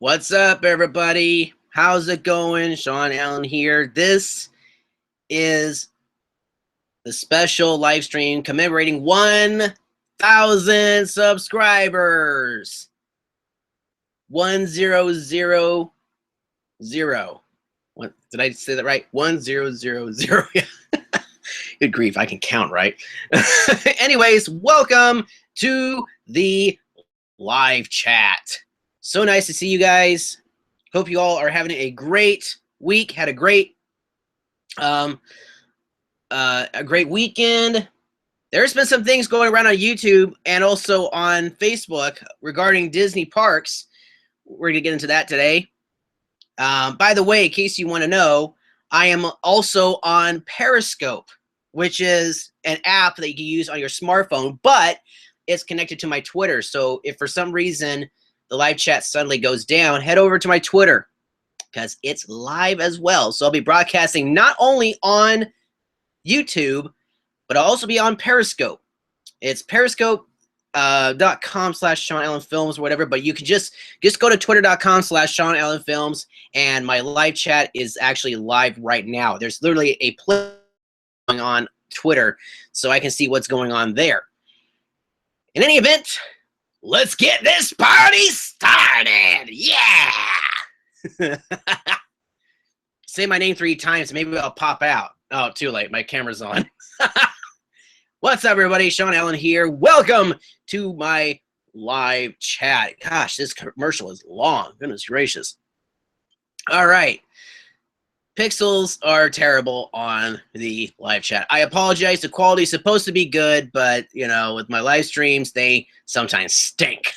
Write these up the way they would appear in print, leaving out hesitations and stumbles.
What's up, everybody? How's it going? Sean Allen here. This is the special live stream commemorating 1,000 subscribers. 1000. What did I say that right? 1000. Good grief, I can count, right? Anyways, welcome to the live chat. So nice to see you guys. Hope you all are having a great week. Had a great weekend. There's been some things going around on YouTube and also on Facebook regarding Disney parks. We're going to get into that today. By the way, in case you want to know, I am also on Periscope, which is an app that you can use on your smartphone, but it's connected to my Twitter. So if for some reason the live chat suddenly goes down, head over to my Twitter because it's live as well. So I'll be broadcasting not only on YouTube, but I'll also be on Periscope. It's periscope.com/Sean Allen Films or whatever, but you can just go to twitter.com/Sean Allen Films, and my live chat is actually live right now. There's literally a play going on Twitter, so I can see what's going on there. In any event, let's get this party started. Yeah. Say my name 3 times. Maybe I'll pop out. Oh, too late. My camera's on. What's up, everybody? Sean Allen here. Welcome to my live chat. Gosh, this commercial is long. Goodness gracious. All right. Pixels are terrible on the live chat. I apologize. The quality is supposed to be good, but, you know, with my live streams, they sometimes stink.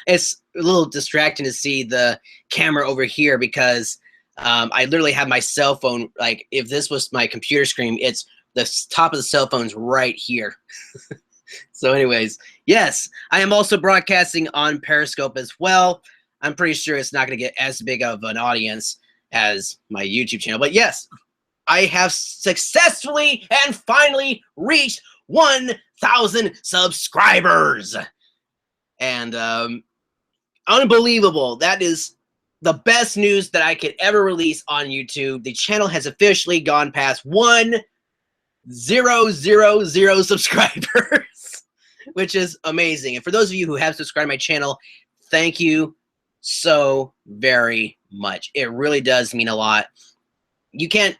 It's a little distracting to see the camera over here because I literally have my cell phone. Like, if this was my computer screen, it's the top of the cell phone's right here. So anyways, yes, I am also broadcasting on Periscope as well. I'm pretty sure it's not going to get as big of an audience as my YouTube channel. But yes, I have successfully and finally reached 1,000 subscribers. And unbelievable. That is the best news that I could ever release on YouTube. The channel has officially gone past 1,000 subscribers, which is amazing. And for those of you who have subscribed to my channel, thank you so very much. It really does mean a lot. You can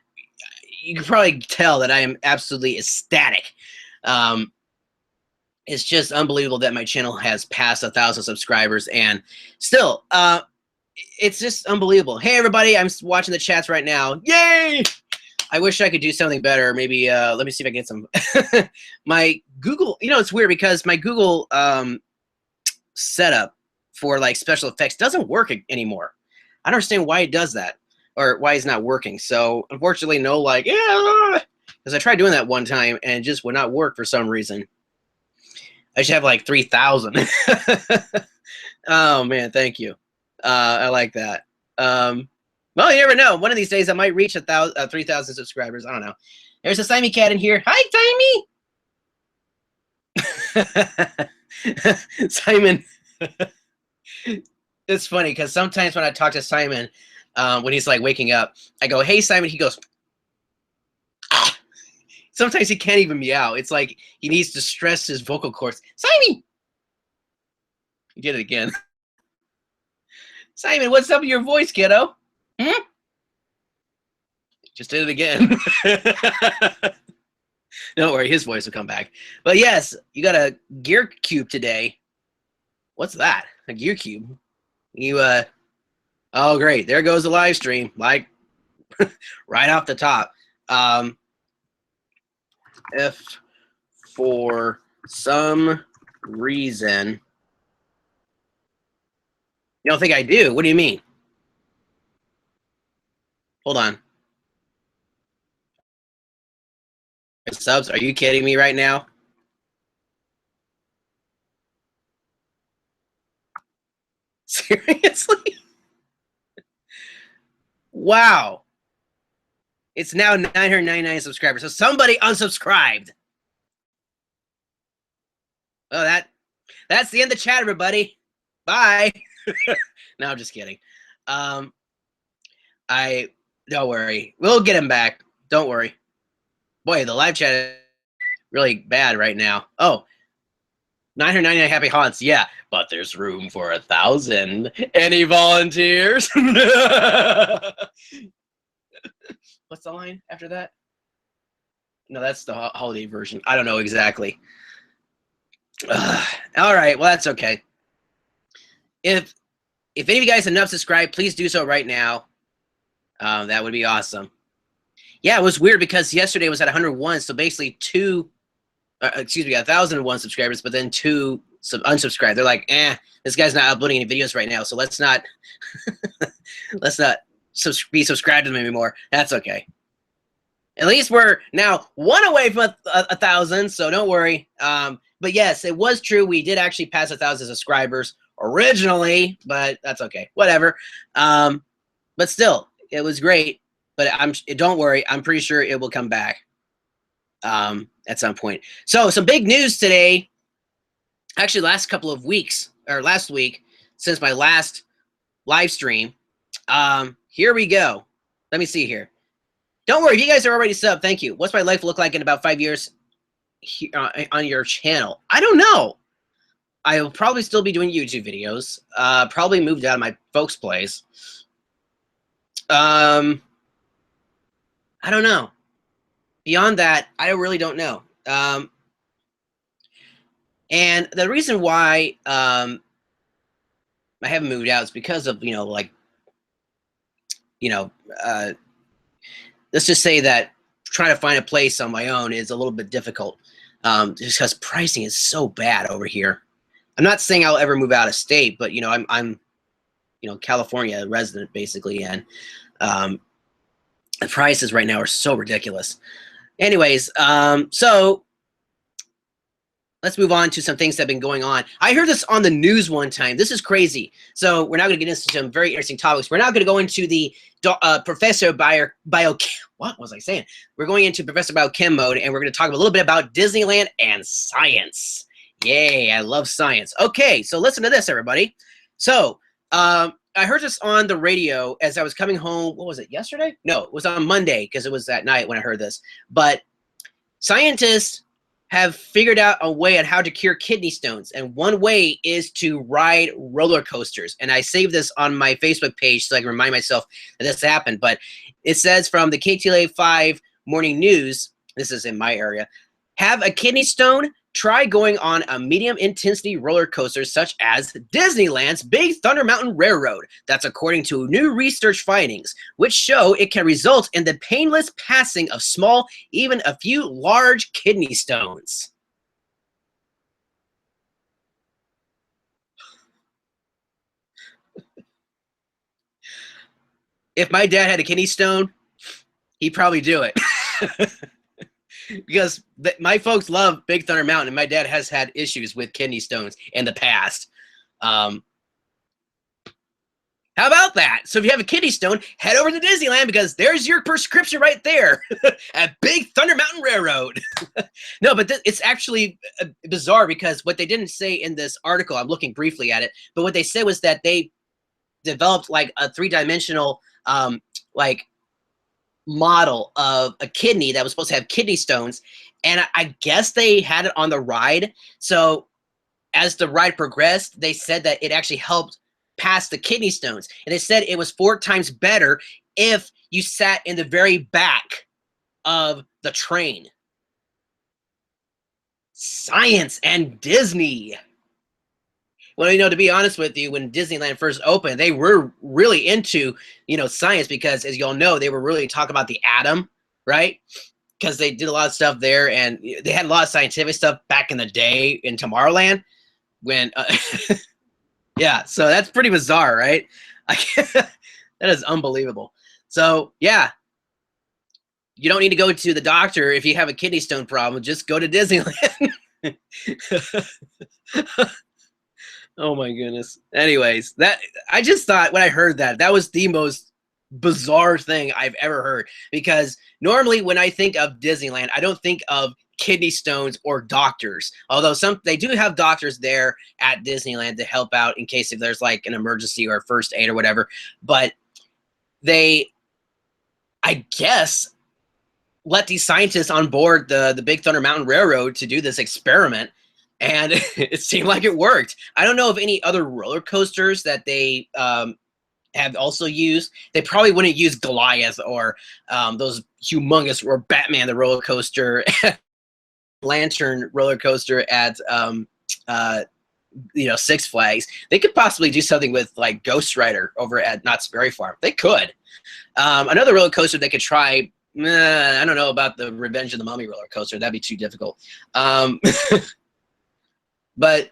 probably tell that I am absolutely ecstatic. It's just unbelievable that my channel has passed 1,000 subscribers, and still, it's just unbelievable. Hey, everybody, I'm watching the chats right now. Yay! I wish I could do something better. Maybe, let me see if I can get some. My Google, you know, it's weird because my Google setup for like special effects doesn't work anymore. I don't understand why it does that or why it's not working. So unfortunately, no, like, yeah, because I tried doing that one time and it just would not work for some reason. I should have like 3,000. Oh man, thank you. I like that. Well, you never know. One of these days I might reach 3,000 subscribers. I don't know. There's a Simey cat in here. Hi, Simey. Simon. It's funny because sometimes when I talk to Simon, when he's like waking up, I go, "Hey, Simon." He goes, "Ah." Sometimes he can't even meow. It's like he needs to stress his vocal cords. Simon. He did it again. Simon, what's up with your voice, kiddo? Hmm? Just did it again. Don't worry, his voice will come back. But yes, you got a gear cube today. What's that? A gear cube? You oh great, there goes the live stream, like right off the top. If for some reason you don't think I do, what do you mean? Hold on. Subs, are you kidding me right now? Seriously? Wow. It's now 999 subscribers. So somebody unsubscribed. Oh, that's the end of the chat, everybody. Bye. No, I'm just kidding. I don't worry. We'll get him back. Don't worry. Boy, the live chat is really bad right now. Oh, 999 happy haunts. Yeah, but there's room for 1,000. Any volunteers? What's the line after that? No, that's the holiday version. I don't know exactly. All right, well, that's okay. If any of you guys have not subscribed, please do so right now. That would be awesome. Yeah, it was weird because yesterday was at 101, so basically 1,001 subscribers, but then 2 unsubscribed. They're like, this guy's not uploading any videos right now, so let's not be subscribed to him anymore. That's okay. At least we're now 1 away from 1,000, so don't worry. But yes, it was true. We did actually pass 1,000 subscribers originally, but that's okay. Whatever. But still, it was great. But don't worry. I'm pretty sure it will come back at some point. So some big news today. Actually, last couple of weeks, or last week, since my last live stream. Here we go. Let me see here. Don't worry, if you guys are already subbed, thank you. What's my life look like in about 5 years on your channel? I don't know. I will probably still be doing YouTube videos. Probably moved out of my folks' place. I don't know. Beyond that, I really don't know. And the reason why I haven't moved out is because of, let's just say that trying to find a place on my own is a little bit difficult, just because pricing is so bad over here. I'm not saying I'll ever move out of state, but I'm California resident basically, and the prices right now are so ridiculous. Anyways, so let's move on to some things that have been going on. I heard this on the news one time. This is crazy. So we're now going to get into some very interesting topics. We're now going to go into the Professor what was I saying? We're going into Professor Biochem mode, and we're going to talk a little bit about Disneyland and science. Yay, I love science. Okay, so listen to this, everybody. So I heard this on the radio as I was coming home. What was it, yesterday? No, it was on Monday because it was that night when I heard this. But scientists have figured out a way on how to cure kidney stones. And one way is to ride roller coasters. And I saved this on my Facebook page so I can remind myself that this happened. But it says from the KTLA 5 Morning News, this is in my area, have a kidney stone? Try going on a medium intensity roller coaster such as Disneyland's Big Thunder Mountain Railroad. That's according to new research findings, which show it can result in the painless passing of small, even a few large kidney stones. If my dad had a kidney stone, he'd probably do it. Because my folks love Big Thunder Mountain, and my dad has had issues with kidney stones in the past. How about that? So if you have a kidney stone, head over to Disneyland because there's your prescription right there at Big Thunder Mountain Railroad. No, but it's actually bizarre because what they didn't say in this article, I'm looking briefly at it, but what they said was that they developed like a 3-dimensional model of a kidney that was supposed to have kidney stones, and I guess they had it on the ride. So as the ride progressed, they said that it actually helped pass the kidney stones, and they said it was 4 times better if you sat in the very back of the train. Science and Disney. Well, to be honest with you, when Disneyland first opened, they were really into, science because, as y'all know, they were really talking about the atom, right? Because they did a lot of stuff there, and they had a lot of scientific stuff back in the day in Tomorrowland. When, yeah, so that's pretty bizarre, right? That is unbelievable. So, yeah, you don't need to go to the doctor if you have a kidney stone problem. Just go to Disneyland. Oh my goodness. Anyways, I just thought when I heard that was the most bizarre thing I've ever heard, because normally when I think of Disneyland, I don't think of kidney stones or doctors. Although they do have doctors there at Disneyland to help out in case if there's like an emergency or first aid or whatever. But they, I guess, let these scientists on board the Big Thunder Mountain Railroad to do this experiment, and it seemed like it worked. I don't know of any other roller coasters that they have also used. They probably wouldn't use Goliath or those humongous, or Batman the roller coaster, Lantern roller coaster at you know, Six Flags. They could possibly do something with like Ghost Rider over at Knott's Berry Farm. They could. Another roller coaster they could try. I don't know about the Revenge of the Mummy roller coaster. That'd be too difficult. But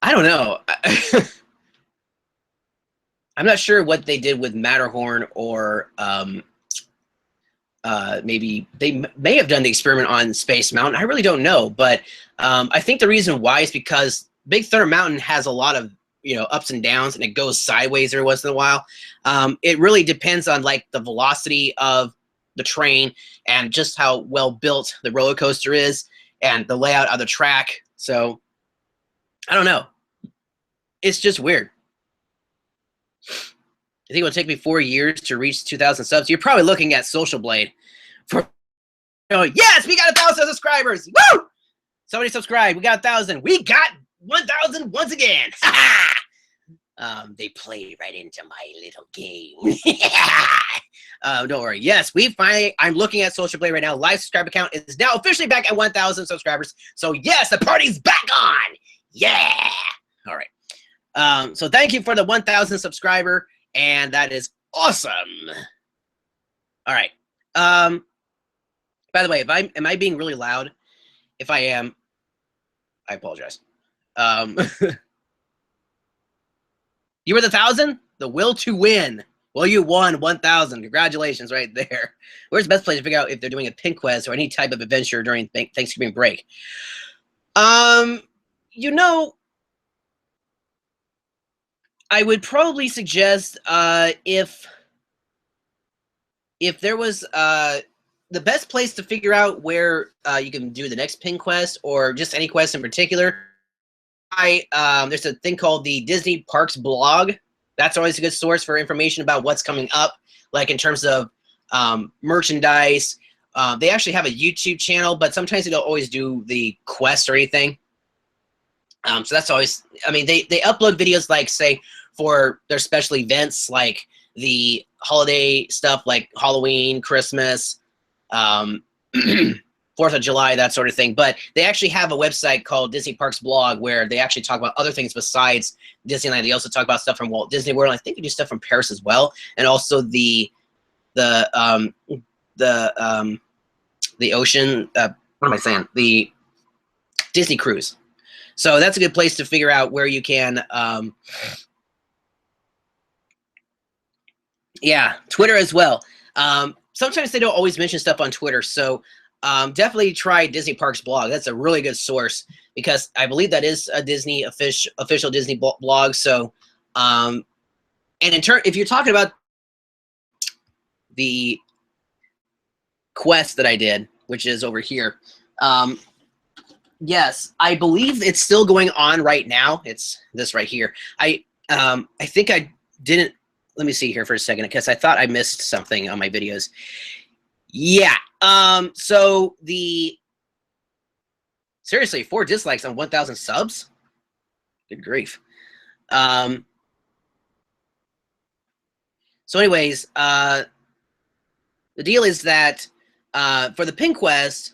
I don't know. I'm not sure what they did with Matterhorn, or maybe they may have done the experiment on Space Mountain. I really don't know, but I think the reason why is because Big Thunder Mountain has a lot of, you know, ups and downs, and it goes sideways every once in a while. It really depends on like the velocity of the train and just how well built the roller coaster is and the layout of the track. So I don't know. It's just weird. I think it will take me 4 years to reach 2,000 subs. You're probably looking at Social Blade for, yes, we got 1,000 subscribers. Woo! Somebody subscribed. We got 1,000. We got 1,000 once again. They played right into my little game. Don't worry. Yes, we finally, I'm looking at Social Blade right now. Live subscriber count is now officially back at 1,000 subscribers. So yes, the party's back on. Yeah. All right. So thank you for the 1,000 subscriber, and that is awesome. All right. By the way, am I being really loud? If I am, I apologize. You were the 1,000? The will to win. Well, you won 1,000. Congratulations right there. Where's the best place to figure out if they're doing a pin quest or any type of adventure during Thanksgiving break? You know, I would probably suggest if there was the best place to figure out where you can do the next pin quest or just any quest in particular. There's a thing called the Disney Parks blog. That's always a good source for information about what's coming up, like in terms of merchandise. They actually have a YouTube channel, but sometimes they don't always do the quest or anything. So that's always, I mean, they upload videos like, say, for their special events, like the holiday stuff, like Halloween, Christmas, 4th of July, that sort of thing. But they actually have a website called Disney Parks Blog where they actually talk about other things besides Disneyland. They also talk about stuff from Walt Disney World. I think they do stuff from Paris as well, and also the ocean. What am I saying? The Disney cruise. So that's a good place to figure out where you can. Yeah, Twitter as well. Sometimes they don't always mention stuff on Twitter, so definitely try Disney Parks blog. That's a really good source because I believe that is a Disney official Disney blog. So, and in turn, if you're talking about the quest that I did, which is over here, yes, I believe it's still going on right now. It's this right here. I think I didn't. Let me see here for a second because I thought I missed something on my videos. Yeah. So seriously, 4 dislikes on 1,000 subs. Good grief. So anyways, the deal is that for the pin quest,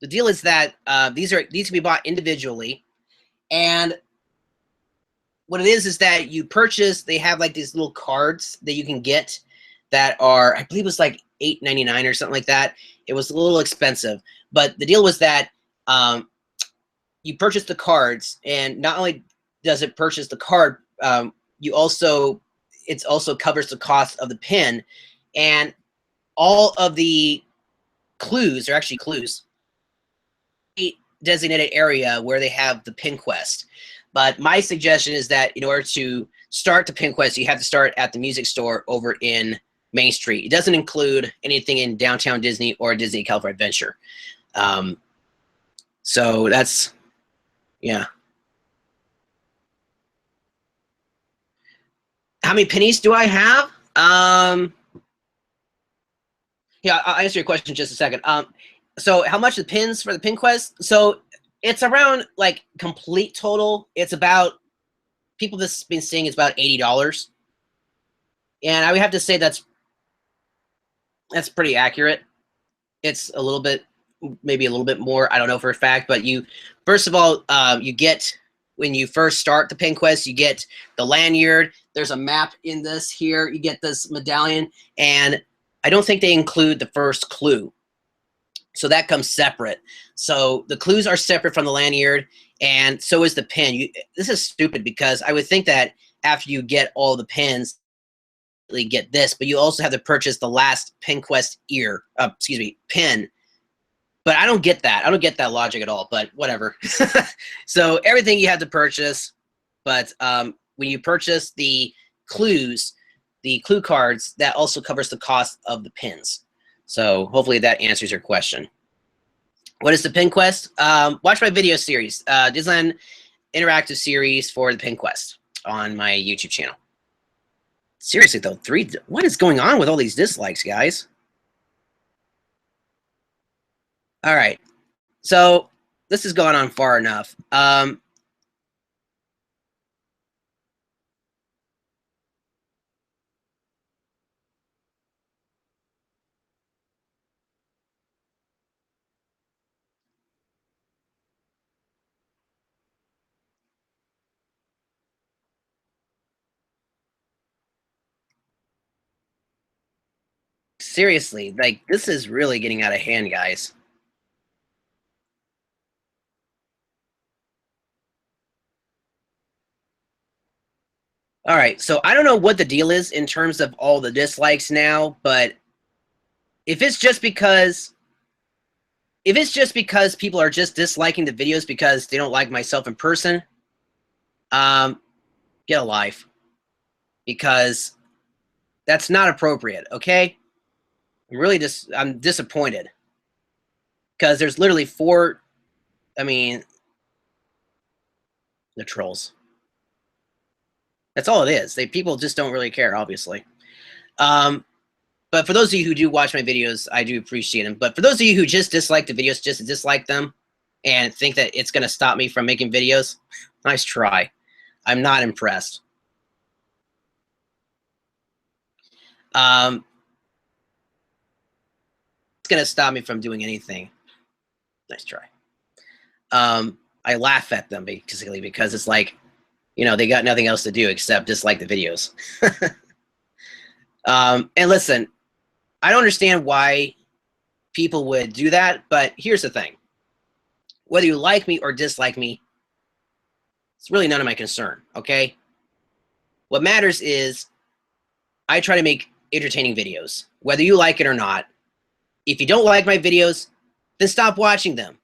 the deal is that these can be bought individually, and what it is that you purchase. They have like these little cards that you can get that are, I believe it was like $8.99 or something like that. It was a little expensive, but the deal was that you purchase the cards, and not only does it purchase the card, it also covers the cost of the pin, and all of the clues are actually clues. Designated area where they have the pin quest. But my suggestion is that in order to start the pin quest, you have to start at the music store over in Main Street. It doesn't include anything in Downtown Disney or Disney California Adventure. So that's, yeah. How many pennies do I have? Yeah, I'll answer your question in just a second. So how much the pins for the pin quest? So it's around, like, complete total. It's about, people that's been seeing it's about $80. And I would have to say that's pretty accurate. It's a little bit, maybe a little bit more. I don't know for a fact, but you, first of all, you get, when you first start the pin quest, you get the lanyard. There's a map in this here. You get this medallion, and I don't think they include the first clue. So that comes separate. So the clues are separate from the lanyard, and so is the pin. This is stupid because I would think that after you get all the pins, you get this, but you also have to purchase the last pin quest pin. But I don't get that. I don't get that logic at all, but whatever. So everything you have to purchase, but when you purchase the clues, the clue cards, that also covers the cost of the pins. So hopefully that answers your question. What is the pin quest? Watch my video series, Disneyland interactive series for the pin quest on my YouTube channel. Seriously though, what is going on with all these dislikes, guys? All right, so this has gone on far enough. Seriously, like, this is really getting out of hand, guys. All right, so I don't know what the deal is in terms of all the dislikes now, but if it's just because people are just disliking the videos because they don't like myself in person, get a life, because that's not appropriate. Okay, I'm disappointed because there's literally four. I mean, the trolls. That's all it is. People just don't really care, obviously. But for those of you who do watch my videos, I do appreciate them. But for those of you who just dislike the videos, just to dislike them, and think that it's going to stop me from making videos, nice try. I'm not impressed. It's going to stop me from doing anything. Nice try. I laugh at them basically because it's like, you know, they got nothing else to do except dislike the videos. And listen, I don't understand why people would do that, but here's the thing. Whether you like me or dislike me, it's really none of my concern, okay? What matters is I try to make entertaining videos, whether you like it or not. If you don't like my videos, then stop watching them.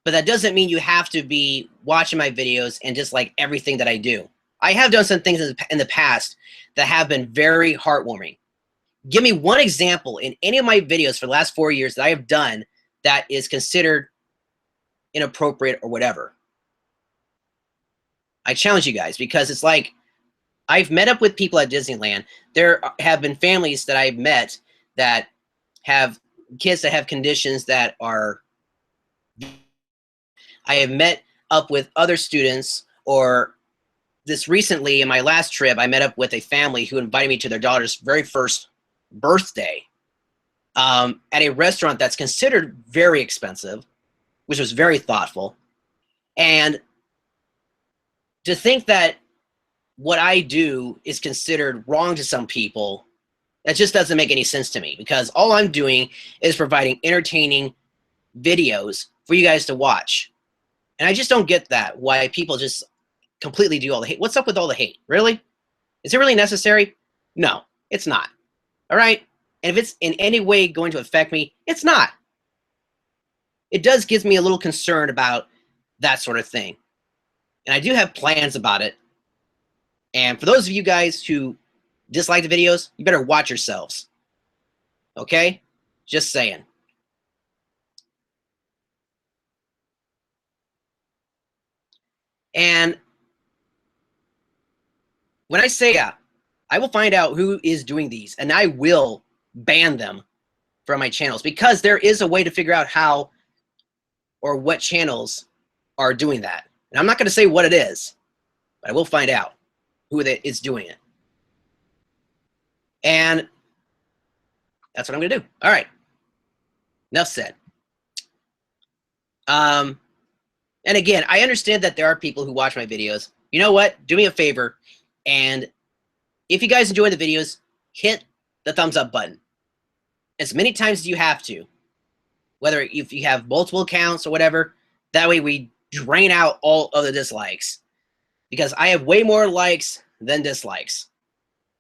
But that doesn't mean you have to be watching my videos and dislike everything that I do. I have done some things in the past that have been very heartwarming. Give me one example in any of my videos for the last 4 years that I have done that is considered inappropriate or whatever. I challenge you guys, because it's like, I've met up with people at Disneyland. There have been families that I've met that have kids that have conditions that are... I have met up with other students, or this recently in my last trip, I met up with a family who invited me to their daughter's very first birthday at a restaurant that's considered very expensive, which was very thoughtful. And to think that what I do is considered wrong to some people, that just doesn't make any sense to me, because all I'm doing is providing entertaining videos for you guys to watch. And I just don't get that, why people just completely do all the hate. What's up with all the hate? Really? Is it really necessary? No, it's not. All right? And if it's in any way going to affect me, it's not. It does give me a little concern about that sort of thing. And I do have plans about it. And for those of you guys who dislike the videos, you better watch yourselves. Okay? Just saying. And when I say I will find out who is doing these, and I will ban them from my channels, because there is a way to figure out how or what channels are doing that. And I'm not going to say what it is, but I will find out who is doing it. And that's what I'm going to do. All right. Enough said. And again, I understand that there are people who watch my videos. You know what? Do me a favor. And if you guys enjoy the videos, hit the thumbs up button as many times as you have to. Whether if you have multiple accounts or whatever, that way we drain out all of the dislikes. Because I have way more likes than dislikes.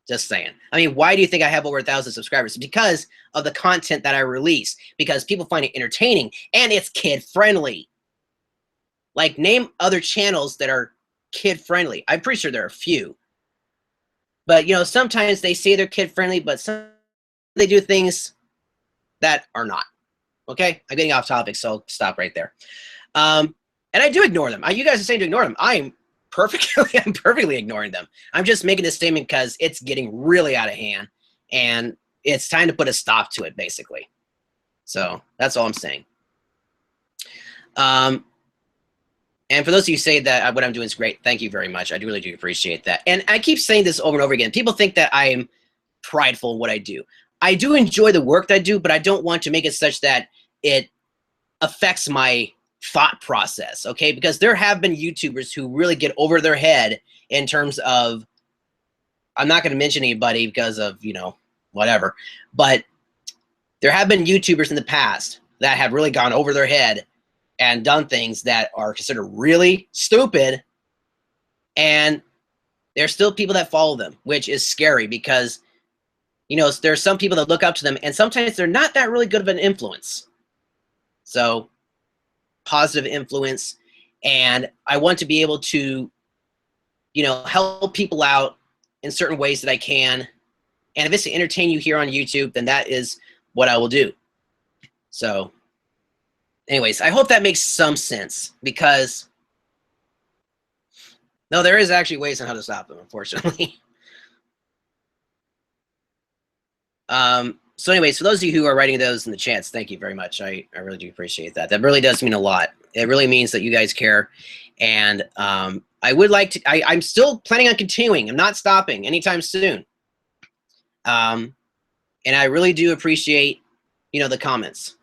Just saying. I mean, why do you think I have over 1,000 subscribers? Because of the content that I release. Because people find it entertaining and it's kid-friendly. Like, name other channels that are kid-friendly. I'm pretty sure there are a few. But, you know, sometimes they say they're kid-friendly, but some they do things that are not. Okay? I'm getting off topic, so I'll stop right there. And I do ignore them. You guys are saying to ignore them. I'm perfectly ignoring them. I'm just making this statement because it's getting really out of hand, and it's time to put a stop to it, basically. So that's all I'm saying. And for those of you who say that what I'm doing is great, thank you very much. I really do appreciate that. And I keep saying this over and over again. People think that I am prideful in what I do. I do enjoy the work that I do, but I don't want to make it such that it affects my thought process, okay? Because there have been YouTubers who really get over their head in terms of, I'm not going to mention anybody because of, you know, whatever, but there have been YouTubers in the past that have really gone over their head and done things that are considered really stupid, and there's still people that follow them, which is scary because, you know, there's some people that look up to them, and sometimes they're not that really good of an influence. So, positive influence, and I want to be able to, you know, help people out in certain ways that I can, and if it's to entertain you here on YouTube, then that is what I will do. So, anyways, I hope that makes some sense, because no, there is actually ways on how to stop them, unfortunately. So anyways, for those of you who are writing those in the chats, thank you very much. I really do appreciate that. That really does mean a lot. It really means that you guys care. And I would like to, I'm still planning on continuing. I'm not stopping anytime soon. And I really do appreciate, you know, the comments.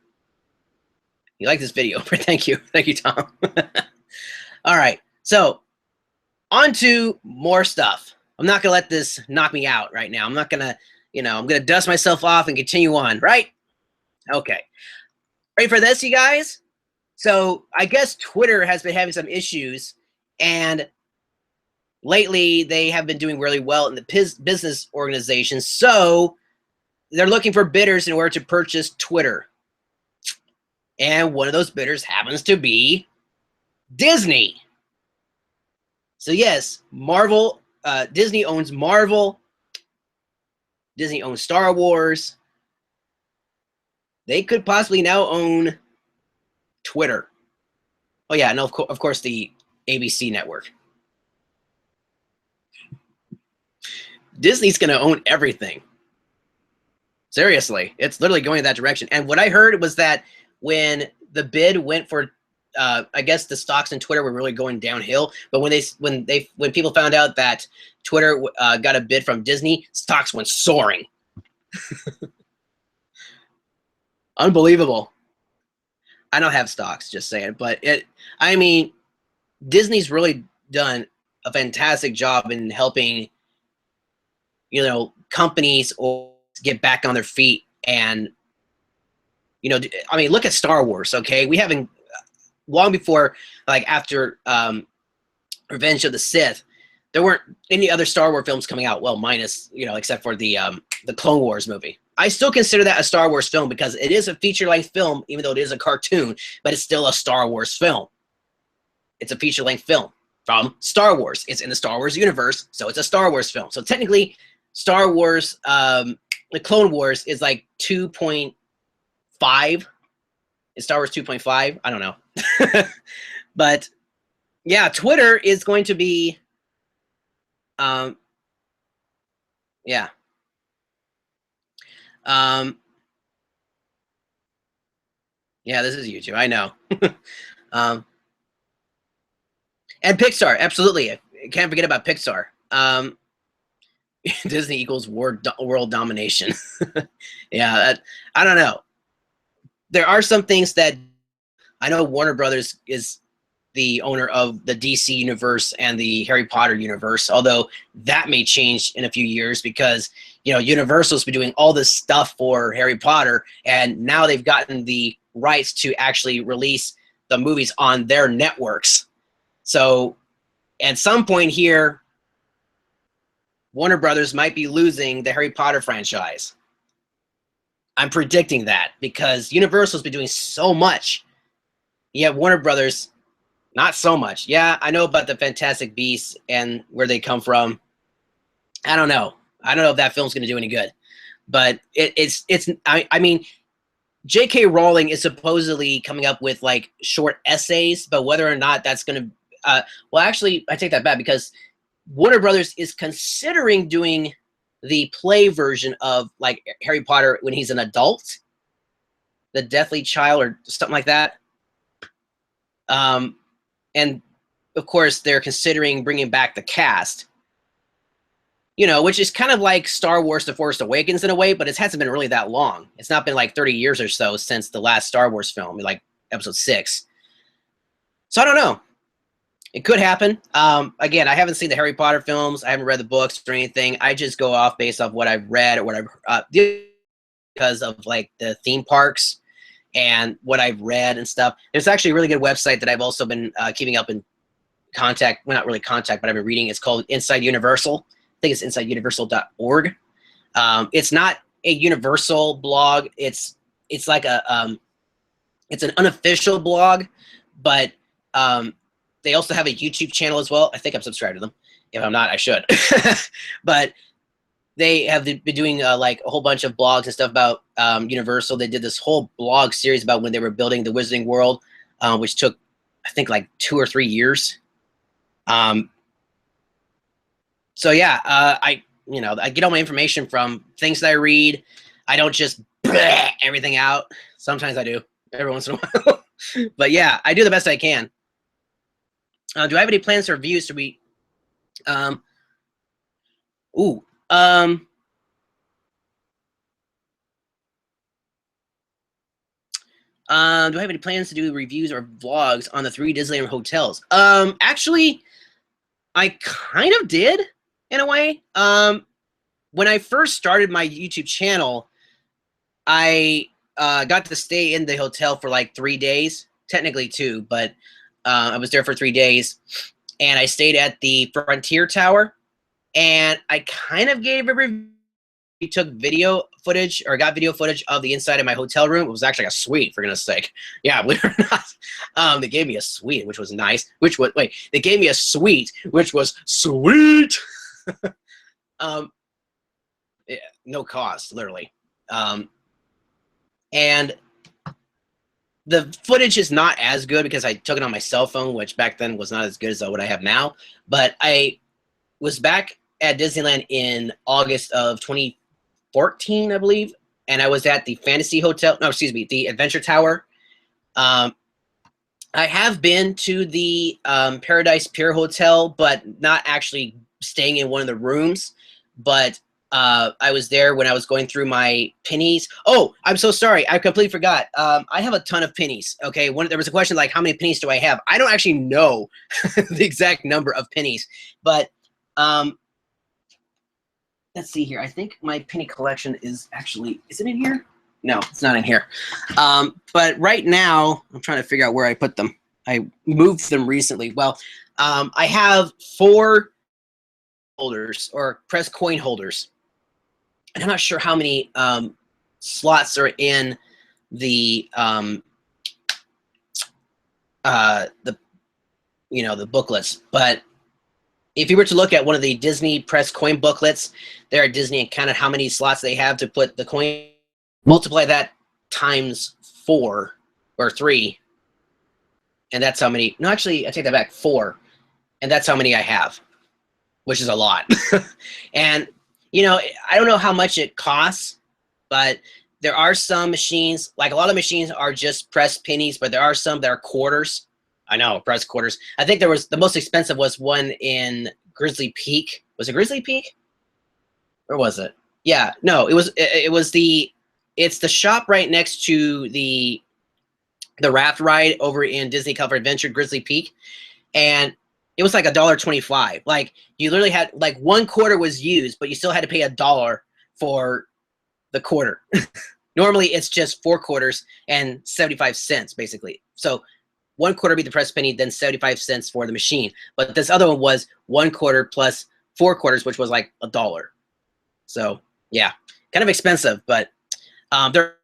You like this video. Thank you. Thank you, Tom. All right. So on to more stuff. I'm not going to let this knock me out right now. I'm not going to, you know, I'm going to dust myself off and continue on, right? Okay. Ready for this, you guys? So I guess Twitter has been having some issues, and lately they have been doing really well in the business organizations. So they're looking for bidders in order to purchase Twitter. And one of those bidders happens to be Disney. So yes, Marvel, Disney owns Marvel. Disney owns Star Wars. They could possibly now own Twitter. Oh yeah, no, of course the ABC network. Disney's going to own everything. Seriously, it's literally going in that direction. And what I heard was that when the bid went for, I guess the stocks in Twitter were really going downhill. But when people found out that Twitter got a bid from Disney, stocks went soaring. Unbelievable. I don't have stocks, just saying, but I mean, Disney's really done a fantastic job in helping, you know, companies or get back on their feet. And, you know, I mean, look at Star Wars, okay? We haven't, long before, like after Revenge of the Sith, there weren't any other Star Wars films coming out, well, minus, you know, except for the Clone Wars movie. I still consider that a Star Wars film because it is a feature-length film, even though it is a cartoon, but it's still a Star Wars film. It's a feature-length film from Star Wars. It's in the Star Wars universe, so it's a Star Wars film. So technically, Star Wars, the Clone Wars is like 2.5. Is Star Wars 2.5? I don't know. But yeah, Twitter is going to be, yeah. Yeah, this is YouTube. I know. And Pixar, absolutely. I can't forget about Pixar. Disney equals world domination. Yeah, I don't know. There are some things that I know Warner Brothers is the owner of the DC universe and the Harry Potter universe, although that may change in a few years because, you know, Universal's been doing all this stuff for Harry Potter, and now they've gotten the rights to actually release the movies on their networks. So at some point here, Warner Brothers might be losing the Harry Potter franchise. I'm predicting that because Universal's been doing so much. Yet Warner Brothers, not so much. Yeah, I know about the Fantastic Beasts and where they come from. I don't know. I don't know if that film's going to do any good. But I mean, J.K. Rowling is supposedly coming up with like short essays, but whether or not that's going to, well, actually, I take that back because Warner Brothers is considering doing the play version of like Harry Potter when he's an adult, the Deathly Child or something like that. And of course, they're considering bringing back the cast, you know, which is kind of like Star Wars: The Force Awakens in a way, but it hasn't been really that long. It's not been like 30 years or so since the last Star Wars film, like Episode 6. So I don't know. It could happen. Again, I haven't seen the Harry Potter films. I haven't read the books or anything. I just go off based off what I've read or what I've because of like the theme parks and what I've read and stuff. There's actually a really good website that I've also been keeping up in contact. Well, not really contact, but I've been reading. It's called Inside Universal. I think it's insideuniversal.org. It's not a Universal blog. It's like a it's an unofficial blog, but they also have a YouTube channel as well. I think I'm subscribed to them. If I'm not, I should. But they have been doing like a whole bunch of blogs and stuff about Universal. They did this whole blog series about when they were building the Wizarding World, which took, I think, like 2 or 3 years. So yeah, I get all my information from things that I read. I don't just everything out. Sometimes I do, every once in a while. But yeah, I do the best I can. Do I have any plans or reviews to be? Do I have any plans to do reviews or vlogs on the 3 Disneyland hotels? Actually, I kind of did in a way. When I first started my YouTube channel, I got to stay in the hotel for like 3 days, technically 2, but I was there for 3 days, and I stayed at the Frontier Tower, and I kind of gave a review. We took video footage or got video footage of the inside of my hotel room. It was actually a suite, for goodness sake. Yeah, believe it or not. They gave me a suite, which was nice. They gave me a suite, which was sweet. Yeah, no cost, literally. And the footage is not as good because I took it on my cell phone, which back then was not as good as what I have now. But I was back at Disneyland in August of 2014, I believe, and I was at the Fantasy Hotel. No, excuse me, the Adventure Tower. I have been to the Paradise Pier Hotel, but not actually staying in one of the rooms. But I was there when I was going through my pennies. Oh, I'm so sorry. I completely forgot. I have a ton of pennies. Okay, there was a question like, how many pennies do I have? I don't actually know the exact number of pennies, but let's see here. I think my penny collection is it in here? No, it's not in here. But right now, I'm trying to figure out where I put them. I moved them recently. Well, I have 4 holders or press coin holders. And I'm not sure how many slots are in the the booklets, but if you were to look at one of the Disney press coin booklets there at Disney and counted how many slots they have to put the coin, multiply that times 4 or 3, and that's how many. No, actually, I take that back. 4, and that's how many I have, which is a lot. And you know, I don't know how much it costs, but there are some machines, like a lot of machines are just pressed pennies, but there are some that are quarters. I know, pressed quarters. I think there was the most expensive was one in Grizzly Peak. Was it Grizzly Peak? Or was it? Yeah, no, it's the shop right next to the raft ride over in Disney California Adventure, Grizzly Peak, and it was like $1.25. Like you literally had like 1 quarter was used, but you still had to pay $1 for the quarter. Normally it's just 4 quarters and 75 cents basically. So 1 quarter be the press penny, then 75 cents for the machine. But this other one was 1 quarter plus 4 quarters, which was like $1. So yeah, kind of expensive, but there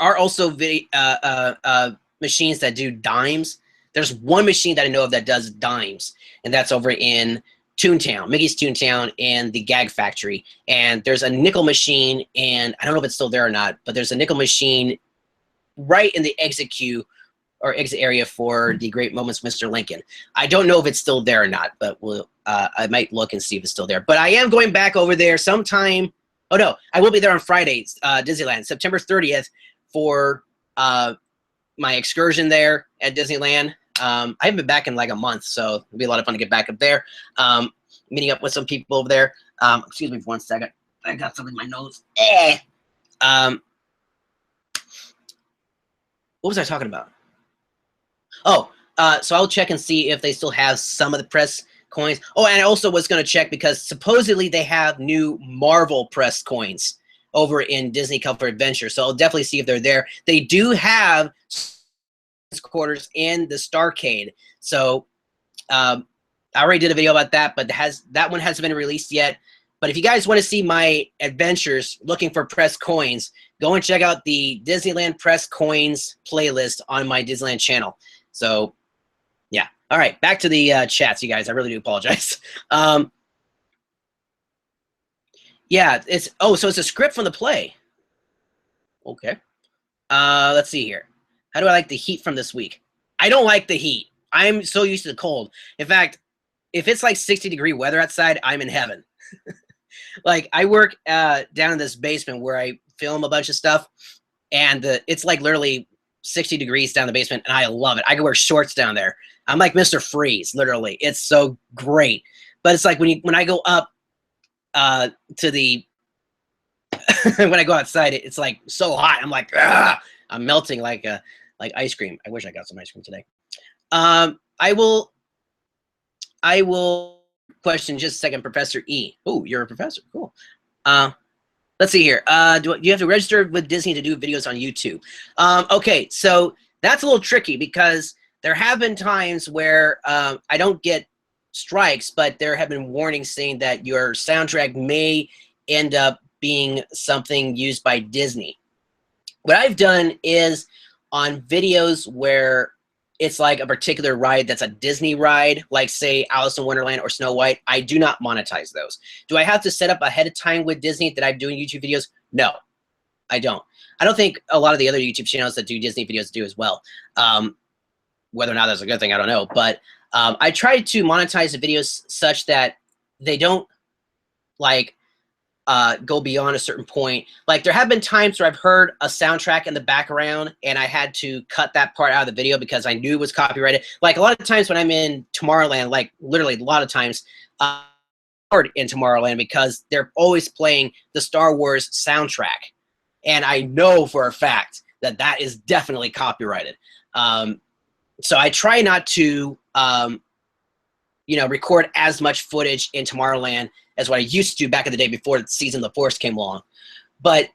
are also machines that do dimes. There's one machine that I know of that does dimes, and that's over in Toontown, Mickey's Toontown, and the Gag Factory. And there's a nickel machine, and I don't know if it's still there or not, but there's a nickel machine right in the exit queue or exit area for the Great Moments, Mr. Lincoln. I don't know if it's still there or not, but I might look and see if it's still there. But I am going back over there sometime. Oh no, I will be there on Friday, Disneyland, September 30th, for my excursion there at Disneyland. I haven't been back in like a month, so it'll be a lot of fun to get back up there. Meeting up with some people over there. Excuse me for 1 second. I got something in my nose. What was I talking about? Oh, so I'll check and see if they still have some of the press coins. Oh, and I also was going to check because supposedly they have new Marvel press coins over in Disney California Adventure. So I'll definitely see if they're there. They do have quarters in the Starcade. So I already did a video about that, but that one hasn't been released yet. But if you guys want to see my adventures looking for press coins, go and check out the Disneyland press coins playlist on my Disneyland channel. So yeah. All right, back to the chats, you guys. I really do apologize. Yeah, so it's a script from the play. Okay. Let's see here. How do I like the heat from this week? I don't like the heat. I'm so used to the cold. In fact, if it's like 60-degree weather outside, I'm in heaven. Like I work down in this basement where I film a bunch of stuff, and it's like literally 60 degrees down the basement, and I love it. I can wear shorts down there. I'm like Mr. Freeze, literally. It's so great. But it's like when I go up to the when I go outside, it's like so hot. I'm like, ah! I'm melting like ice cream. I wish I got some ice cream today. I will question just a second, Professor E. Oh, you're a professor. Cool. Let's see here. Do you have to register with Disney to do videos on YouTube? Okay, so that's a little tricky because there have been times where I don't get strikes, but there have been warnings saying that your soundtrack may end up being something used by Disney. What I've done is on videos where it's like a particular ride that's a Disney ride, like say Alice in Wonderland or Snow White, I do not monetize those. Do I have to set up ahead of time with Disney that I'm doing YouTube videos? No, I don't. I don't think a lot of the other YouTube channels that do Disney videos do as well. Whether or not that's a good thing, I don't know. But I try to monetize the videos such that they don't like go beyond a certain point. Like there have been times where I've heard a soundtrack in the background and I had to cut that part out of the video because I knew it was copyrighted. Like a lot of times when I'm in Tomorrowland, like literally a lot of times in Tomorrowland because they're always playing the Star Wars soundtrack. And I know for a fact that that is definitely copyrighted. So I try not to, record as much footage in Tomorrowland as what I used to back in the day before Season of the Force came along. But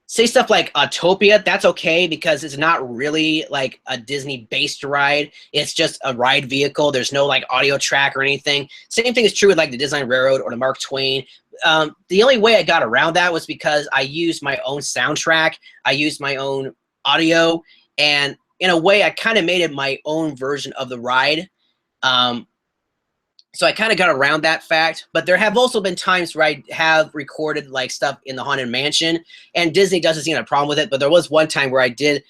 say stuff like Autopia, that's okay because it's not really like a Disney-based ride. It's just a ride vehicle. There's no like audio track or anything. Same thing is true with like the Disneyland Railroad or the Mark Twain. The only way I got around that was because I used my own soundtrack. I used my own audio. And in a way, I kind of made it my own version of the ride. So I kind of got around that fact, but there have also been times where I have recorded like stuff in the Haunted Mansion, and Disney doesn't seem to have a problem with it. But there was one time where I did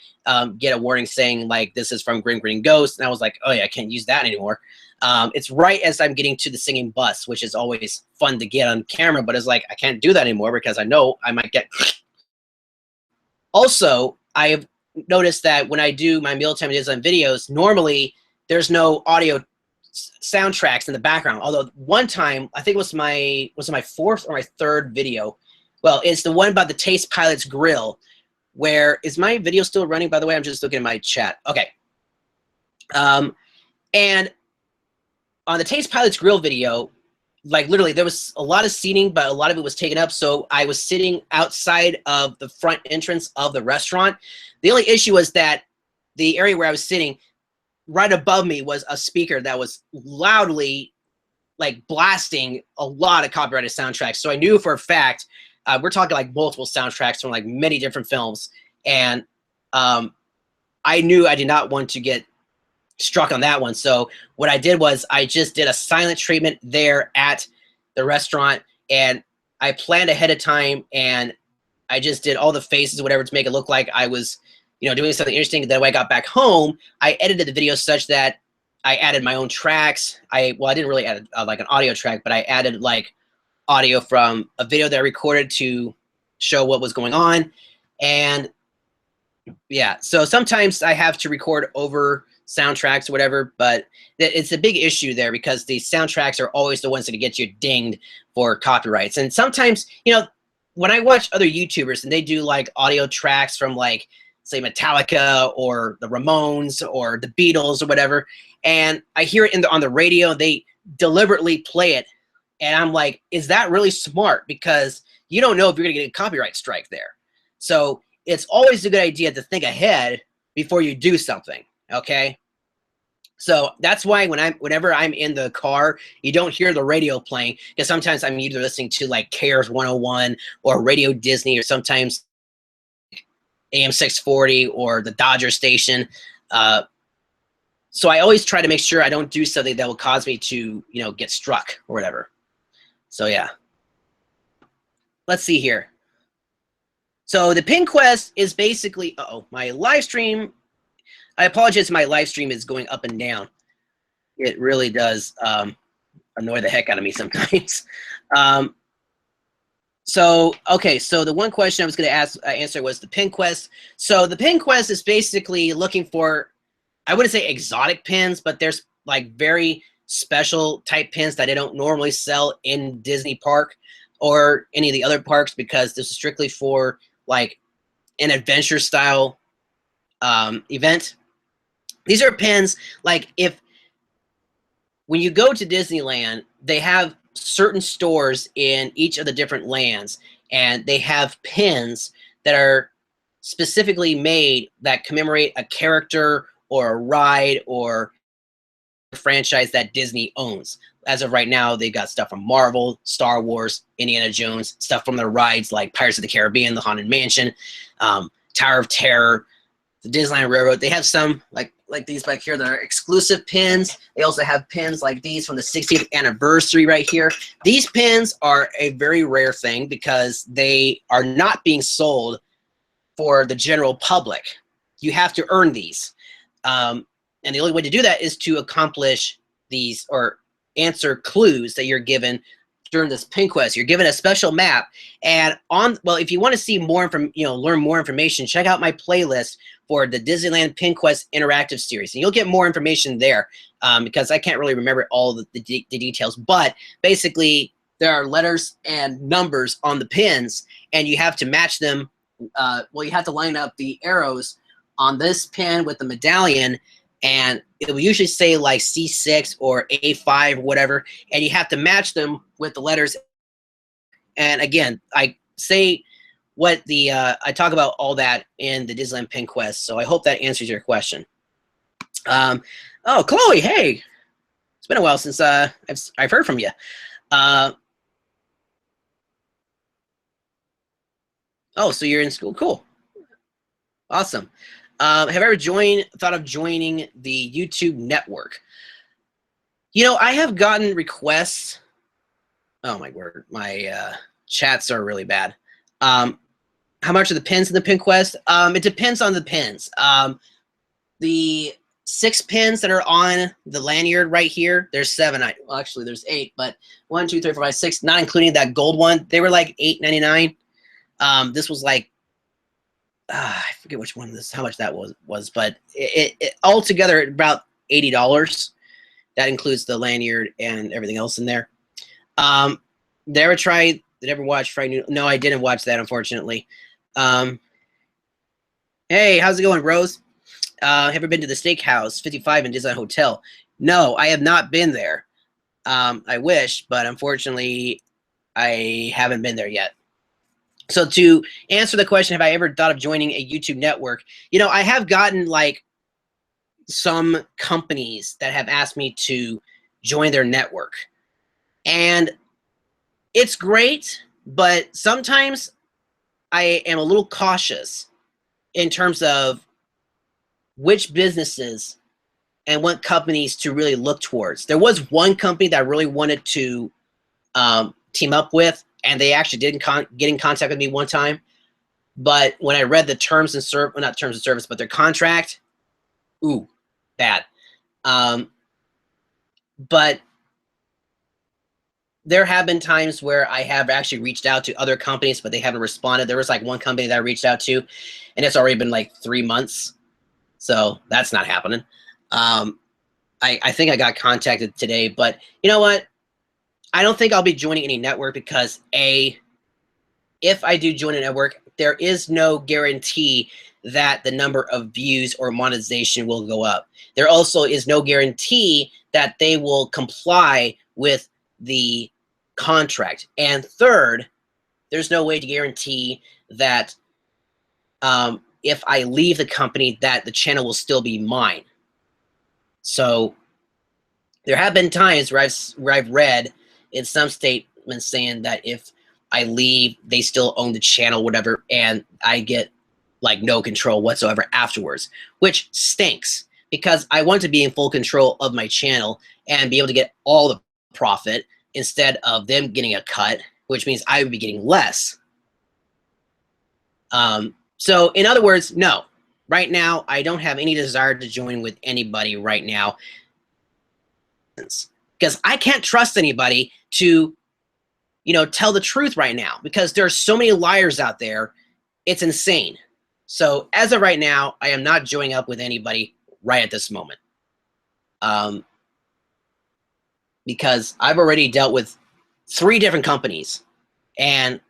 get a warning saying like, this is from Grim Green Ghost. And I was like, oh yeah, I can't use that anymore. It's right as I'm getting to the singing bus, which is always fun to get on camera, but it's like, I can't do that anymore because I know I might get. Also, I have noticed that when I do my Mealtime Disneyland videos, normally there's no audio soundtracks in the background. Although one time, I think it was my fourth or my third video. Well, it's the one about the Taste Pilots Grill. Where is my video still running? By the way, I'm just looking at my chat. Okay. And on the Taste Pilots Grill video, like literally there was a lot of seating, but a lot of it was taken up. So I was sitting outside of the front entrance of the restaurant. The only issue was that the area where I was sitting, right above me was a speaker that was loudly like blasting a lot of copyrighted soundtracks. So I knew for a fact, we're talking like multiple soundtracks from like many different films. And I knew I did not want to get struck on that one. So what I did was I just did a silent treatment there at the restaurant, and I planned ahead of time, and I just did all the faces, whatever, to make it look like I was, you know, doing something interesting. Then when I got back home, I edited the video such that I added my own tracks. Well, I didn't really add like an audio track, but I added like audio from a video that I recorded to show what was going on. And yeah, so sometimes I have to record over soundtracks or whatever, but it's a big issue there because the soundtracks are always the ones that get you dinged for copyrights. And sometimes, you know, when I watch other YouTubers and they do like audio tracks from like, say, Metallica or the Ramones or the Beatles or whatever, and I hear it on the radio, they deliberately play it, and I'm like, is that really smart? Because you don't know if you're gonna get a copyright strike there. So it's always a good idea to think ahead before you do something. Okay, so that's why whenever I'm in the car, you don't hear the radio playing, because sometimes I'm either listening to like KRS 101 or Radio Disney, or sometimes AM 640 or the Dodger station. So I always try to make sure I don't do something that will cause me to, you know, get struck or whatever. So yeah, let's see here. So the pin quest is basically, my live stream. I apologize, my live stream is going up and down. It really does annoy the heck out of me sometimes. So, okay, so the one question I was going to answer was the pin quest. So the pin quest is basically looking for, I wouldn't say exotic pins, but there's like very special type pins that they don't normally sell in Disney Park or any of the other parks, because this is strictly for like an adventure style event. These are pins like when you go to Disneyland, they have certain stores in each of the different lands, and they have pins that are specifically made that commemorate a character or a ride or a franchise that Disney owns. As of right now, they've got stuff from Marvel, Star Wars, Indiana Jones, stuff from their rides like Pirates of the Caribbean, the Haunted Mansion, Tower of Terror, the Disneyland Railroad. They have some like these back here that are exclusive pins. They also have pins like these from the 60th anniversary right here. These pins are a very rare thing because they are not being sold for the general public. You have to earn these. And the only way to do that is to accomplish these or answer clues that you're given during this pin quest. You're given a special map, and if you want to see more learn more information, check out my playlist for the Disneyland Pin Quest Interactive Series, and you'll get more information there, because I can't really remember all the details, but basically there are letters and numbers on the pins, and you have to match them. You have to line up the arrows on this pin with the medallion, and it will usually say like C6 or A5 or whatever, and you have to match them with the letters. And again, I say I talk about all that in the Disneyland Pin Quest, so I hope that answers your question. Oh, Chloe, hey, it's been a while since I've heard from you. Oh, so you're in school, cool, awesome. Have I ever thought of joining the YouTube network? You know, I have gotten requests. Oh my word, my chats are really bad. How much are the pins in the pin quest? It depends on the pins. The 6 pins that are on the lanyard right here, there's 7. Well, actually, there's 8, but 1, 2, 3, 4, 5, 6, not including that gold one. They were like $8.99. This was like, I forget which one this, how much that was, but it altogether about $80. That includes the lanyard and everything else in there. Never tried, never watched Friday. No, I didn't watch that, unfortunately. Hey, how's it going, Rose? Have you been to the Steakhouse 55 in Disneyland Hotel? No, I have not been there. I wish, but unfortunately, I haven't been there yet. So to answer the question, have I ever thought of joining a YouTube network? You know, I have gotten like some companies that have asked me to join their network. And it's great, but sometimes I am a little cautious in terms of which businesses and what companies to really look towards. There was one company that I really wanted to team up with, and they actually did get in contact with me one time. But when I read the terms and service, well, not terms of service, but their contract, ooh, bad. But there have been times where I have actually reached out to other companies, but they haven't responded. There was like one company that I reached out to, and it's already been like 3 months. So that's not happening. I think I got contacted today, but you know what? I don't think I'll be joining any network because if I do join a network, there is no guarantee that the number of views or monetization will go up. There also is no guarantee that they will comply with the contract. And third, there's no way to guarantee that if I leave the company that the channel will still be mine. So there have been times where I've read in some statements saying that if I leave, they still own the channel, whatever, and I get like no control whatsoever afterwards, which stinks because I want to be in full control of my channel and be able to get all the profit instead of them getting a cut, which means I would be getting less. So in other words, no, right now, I don't have any desire to join with anybody right now because I can't trust anybody to, you know, tell the truth right now because there are so many liars out there. It's insane. So as of right now, I am not joining up with anybody right at this moment. Because I've already dealt with 3 different companies, and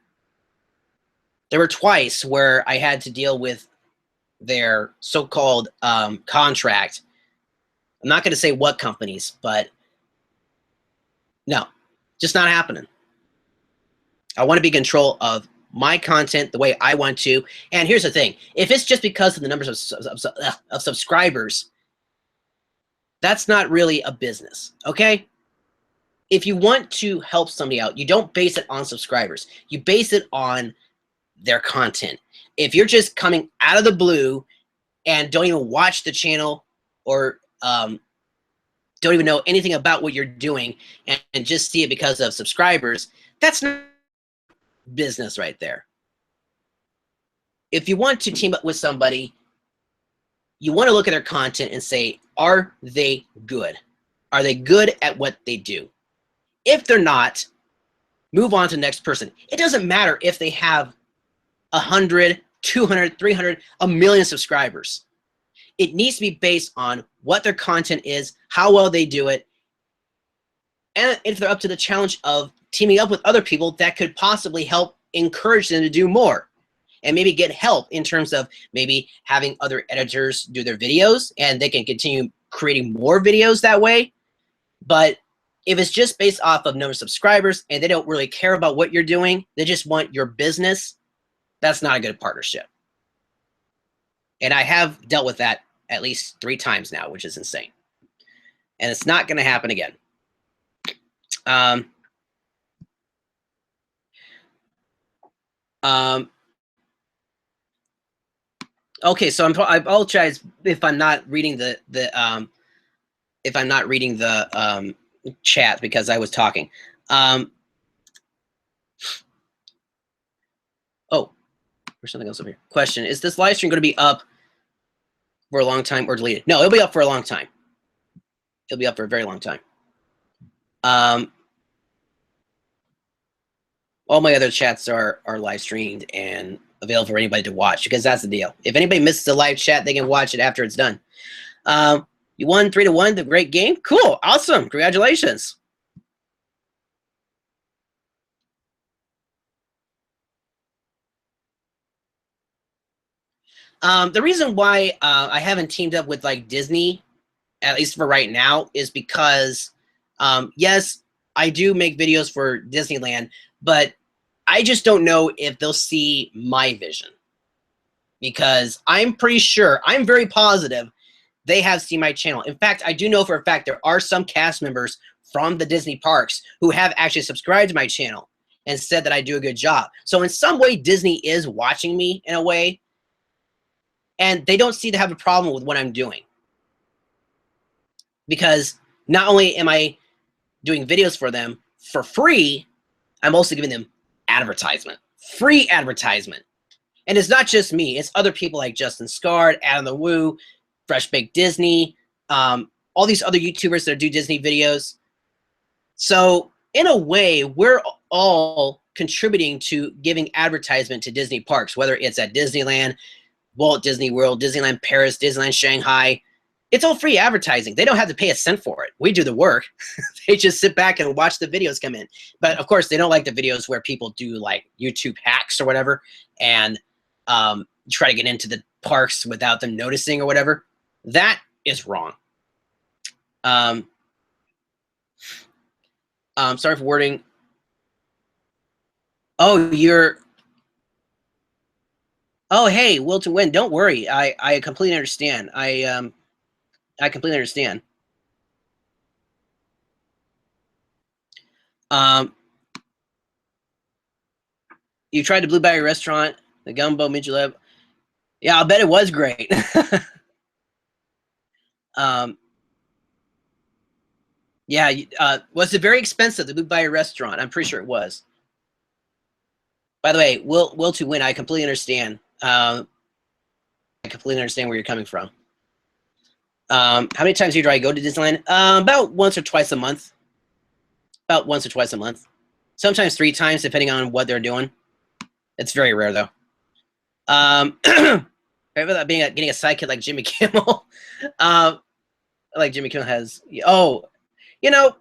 there were twice where I had to deal with their so-called contract. I'm not going to say what companies, but no, just not happening. I want to be in control of my content the way I want to. And here's the thing. If it's just because of the numbers of subscribers, that's not really a business, okay? If you want to help somebody out, you don't base it on subscribers. You base it on their content. If you're just coming out of the blue and don't even watch the channel or don't even know anything about what you're doing and just see it because of subscribers, that's not business right there. If you want to team up with somebody, you want to look at their content and say, are they good? Are they good at what they do? If they're not, move on to the next person. It doesn't matter if they have 100, 200, 300, a million subscribers. It needs to be based on what their content is, how well they do it, and if they're up to the challenge of teaming up with other people that could possibly help encourage them to do more and maybe get help in terms of maybe having other editors do their videos and they can continue creating more videos that way. But if it's just based off of number of subscribers and they don't really care about what you're doing, they just want your business, that's not a good partnership. And I have dealt with that at least 3 times now, which is insane. And it's not going to happen again. Okay, so I apologize if I'm not reading the chat because I was talking. Oh, there's something else over here. Question: is this live stream going to be up for a long time or deleted? No, it'll be up for a long time. It'll be up for a very long time. All my other chats are live streamed and available for anybody to watch, because that's the deal. If anybody misses the live chat, they can watch it after it's done. You won 3-1, the great game. Cool, awesome, congratulations. The reason why I haven't teamed up with like Disney, at least for right now, is because yes, I do make videos for Disneyland, but I just don't know if they'll see my vision, because I'm pretty sure, I'm very positive they have seen my channel. In fact, I do know for a fact there are some cast members from the Disney parks who have actually subscribed to my channel and said that I do a good job. So in some way, Disney is watching me in a way, and they don't seem to have a problem with what I'm doing. Because not only am I doing videos for them for free, I'm also giving them advertisement, free advertisement. And it's not just me, it's other people like Justin Scard, Adam the Woo, Fresh Baked Disney, all these other YouTubers that do Disney videos. So in a way, we're all contributing to giving advertisement to Disney parks, whether it's at Disneyland, Walt Disney World, Disneyland Paris, Disneyland Shanghai. It's all free advertising. They don't have to pay a cent for it. We do the work. They just sit back and watch the videos come in. But of course, they don't like the videos where people do like YouTube hacks or whatever and try to get into the parks without them noticing or whatever. That is wrong. Sorry for wording. Oh, you're... Oh, hey, will to win. Don't worry. I completely understand. I completely understand. You tried the Blueberry restaurant, the gumbo midget. Yeah, I'll bet it was great. Yeah, was it very expensive, the Blueberry restaurant? I'm pretty sure it was. By the way, will to win. I completely understand. I completely understand where you're coming from. How many times do you try to go to Disneyland? About once or twice a month. About once or twice a month. Sometimes 3 times, depending on what they're doing. It's very rare, though. Without getting a sidekick like Jimmy Kimmel. Like Jimmy Kimmel has. Oh, you know,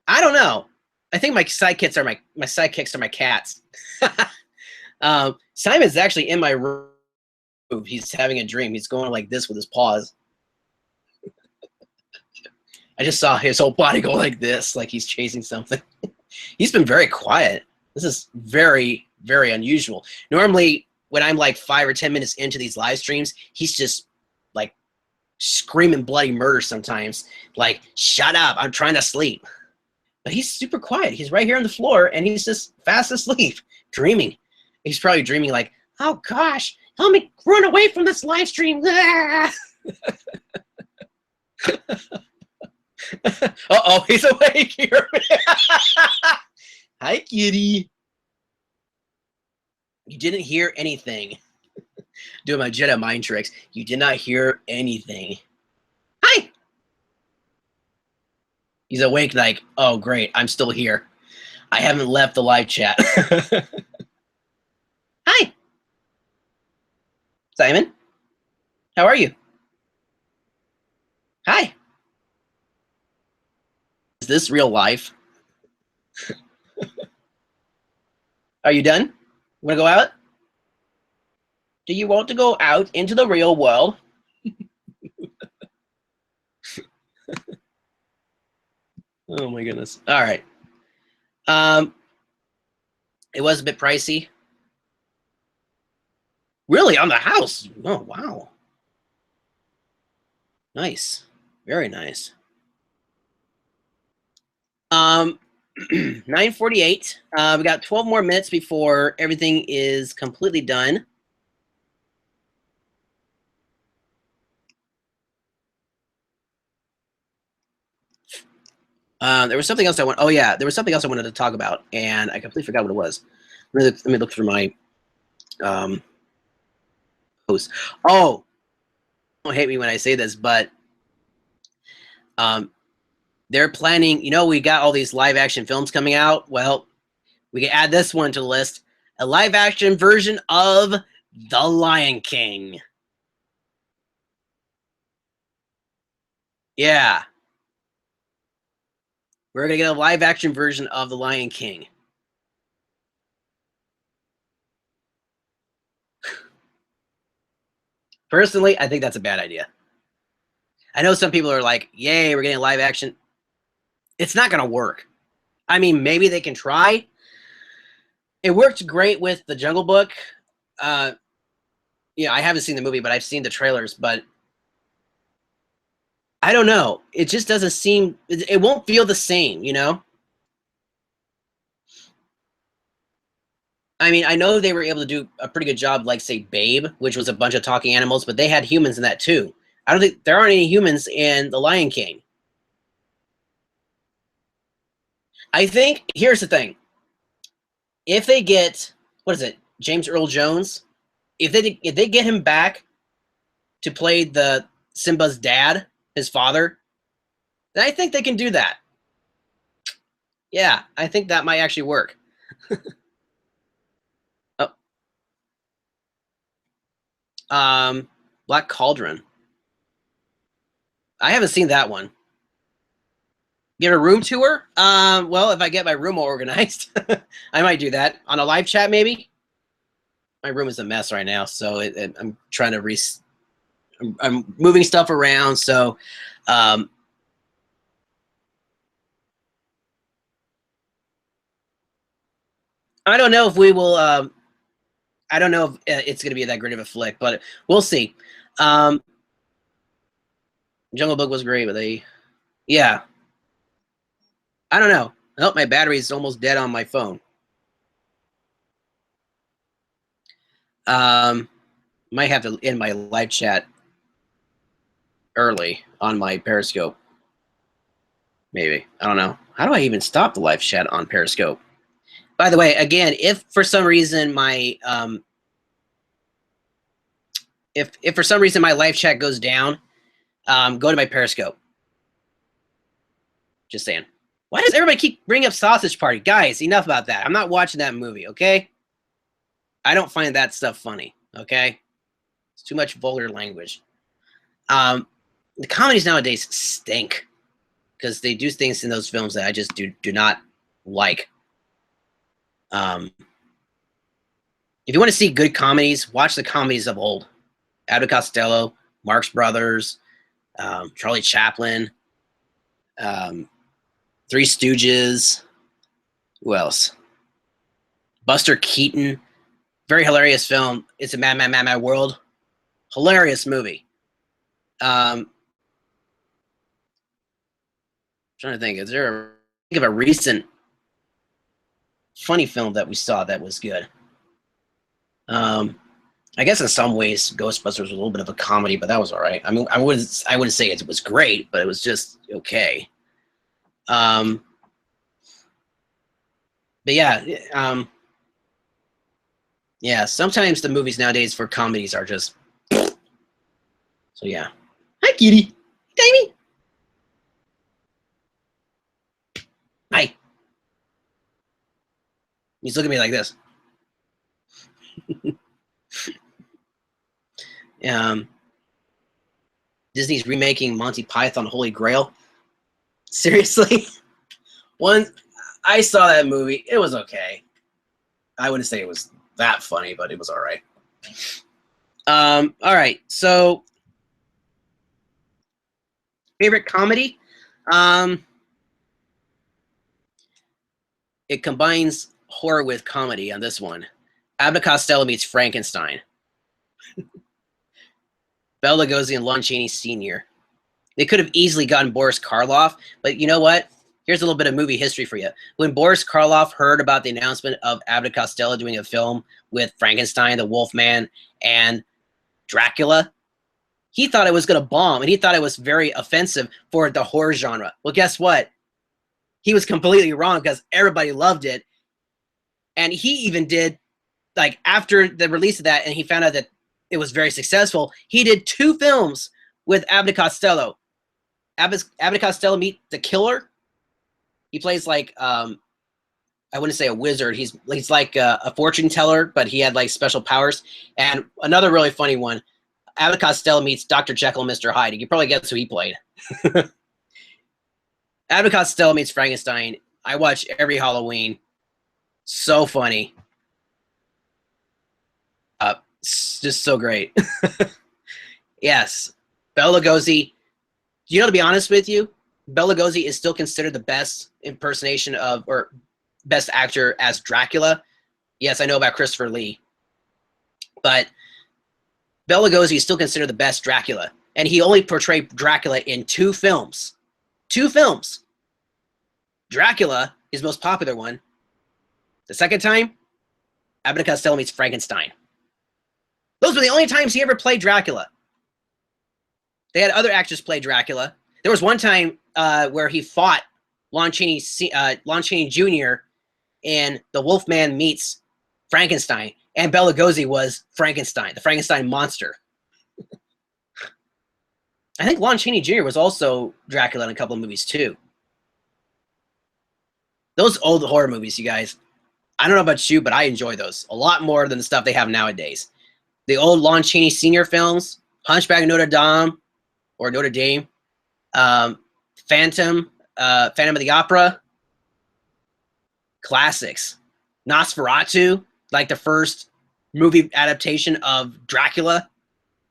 I don't know. I think my sidekicks are my cats. Simon's actually in my room. He's having a dream. He's going like this with his paws. I just saw his whole body go like this, like he's chasing something. He's been very quiet. This is very, very unusual. Normally, when I'm like 5 or 10 minutes into these live streams, he's just like screaming bloody murder sometimes. Like, shut up, I'm trying to sleep. But he's super quiet. He's right here on the floor, and he's just fast asleep, dreaming. He's probably dreaming like, oh gosh, help me run away from this live stream. Uh-oh, he's awake here. Hi, kitty. You didn't hear anything. Doing my Jedi mind tricks. You did not hear anything. Hi. He's awake like, oh, great, I'm still here. I haven't left the live chat. Hi. Simon. How are you? Hi. Is this real life? Are you done? Want to go out? Do you want to go out into the real world? Oh my goodness. All right. It was a bit pricey. Really, on the house? Oh, wow. Nice. Very nice. 9:48. We got 12 more minutes before everything is completely done. There was something else I want. Oh yeah, there was something else I wanted to talk about, and I completely forgot what it was. Let me look through my post. Oh, don't hate me when I say this, but they're planning. You know, we got all these live action films coming out. Well, we can add this one to the list: a live action version of The Lion King. Yeah, we're gonna get a live action version of The Lion King. Personally, I think that's a bad idea. I know some people are like, "Yay, we're getting live action." It's not gonna work. I mean, maybe they can try. It worked great with The Jungle Book. I haven't seen the movie, but I've seen the trailers. But I don't know. It just doesn't seem. It won't feel the same, you know. I mean, I know they were able to do a pretty good job, like say Babe, which was a bunch of talking animals, but they had humans in that too. I don't think there aren't any humans in The Lion King. I think here's the thing: if they get what is it, James Earl Jones, if they get him back to play the Simba's dad, his father, then I think they can do that. Yeah, I think that might actually work. Oh, Black Cauldron. I haven't seen that one. Get a room tour? Well, if I get my room all organized, I might do that on a live chat, maybe. My room is a mess right now, so I'm trying to I'm moving stuff around, so I don't know if we will. I don't know if it's going to be that great of a flick, but we'll see. Jungle Book was great, but yeah, I don't know. Oh, my battery is almost dead on my phone. Might have to end my live chat early on my Periscope. Maybe. I don't know. How do I even stop the live chat on Periscope? By the way, again, if for some reason my if for some reason my live chat goes down, go to my Periscope. Just saying. Why does everybody keep bringing up Sausage Party? Guys, enough about that. I'm not watching that movie, okay? I don't find that stuff funny, okay? It's too much vulgar language. The comedies nowadays stink because they do things in those films that I just do not like. If you want to see good comedies, watch the comedies of old. Abbott Costello, Marx Brothers, Charlie Chaplin, Three Stooges. Who else? Buster Keaton. Very hilarious film. It's a Mad World. Hilarious movie. Trying to think. Think of a recent funny film that we saw that was good. I guess in some ways Ghostbusters was a little bit of a comedy, but that was all right. I mean, I wouldn't say it was great, but it was just okay. But yeah, yeah. Sometimes the movies nowadays for comedies are just so yeah. Hi, kitty. Davey. Hi. He's looking at me like this. Disney's remaking Monty Python Holy Grail. Seriously? I saw that movie. It was okay. I wouldn't say it was that funny, but it was all right. All right. So, favorite comedy? It combines horror with comedy on this one. Abbott Costello meets Frankenstein. Bela Lugosi and Lon Chaney Sr. They could have easily gotten Boris Karloff, but you know what? Here's a little bit of movie history for you. When Boris Karloff heard about the announcement of Abbott Costello doing a film with Frankenstein, the Wolfman, and Dracula, he thought it was going to bomb, and he thought it was very offensive for the horror genre. Well, guess what? he was completely wrong because everybody loved it. And he even did, like, after the release of that, and he found out that it was very successful, he did 2 films with Abbott Costello. Abbott Costello meet the Killer. He plays like, I wouldn't say a wizard. He's like a fortune teller, but he had like special powers. And another really funny one, Abbott Costello meets Dr. Jekyll and Mr. Hyde. You can probably guess who he played. Abbott Costello meets Frankenstein. I watch every Halloween. So funny. It's just so great. Yes. Bela Lugosi. You know, to be honest with you, Bela Lugosi is still considered the best impersonation of, or best actor as Dracula. Yes, I know about Christopher Lee. But Bela Lugosi is still considered the best Dracula. And he only portrayed Dracula in 2 films. 2 films. Dracula, his most popular one. The second time, Abbott Costello meets Frankenstein. Those were the only times he ever played Dracula. They had other actors play Dracula. There was one time where he fought Lon Chaney Jr. in The Wolfman Meets Frankenstein, and Bela Lugosi was Frankenstein, the Frankenstein monster. I think Lon Chaney Jr. was also Dracula in a couple of movies too. Those old horror movies, you guys, I don't know about you, but I enjoy those a lot more than the stuff they have nowadays. The old Lon Chaney Sr. films, Hunchback of Notre Dame, or Notre Dame, Phantom of the Opera, classics. Nosferatu, like the first movie adaptation of Dracula.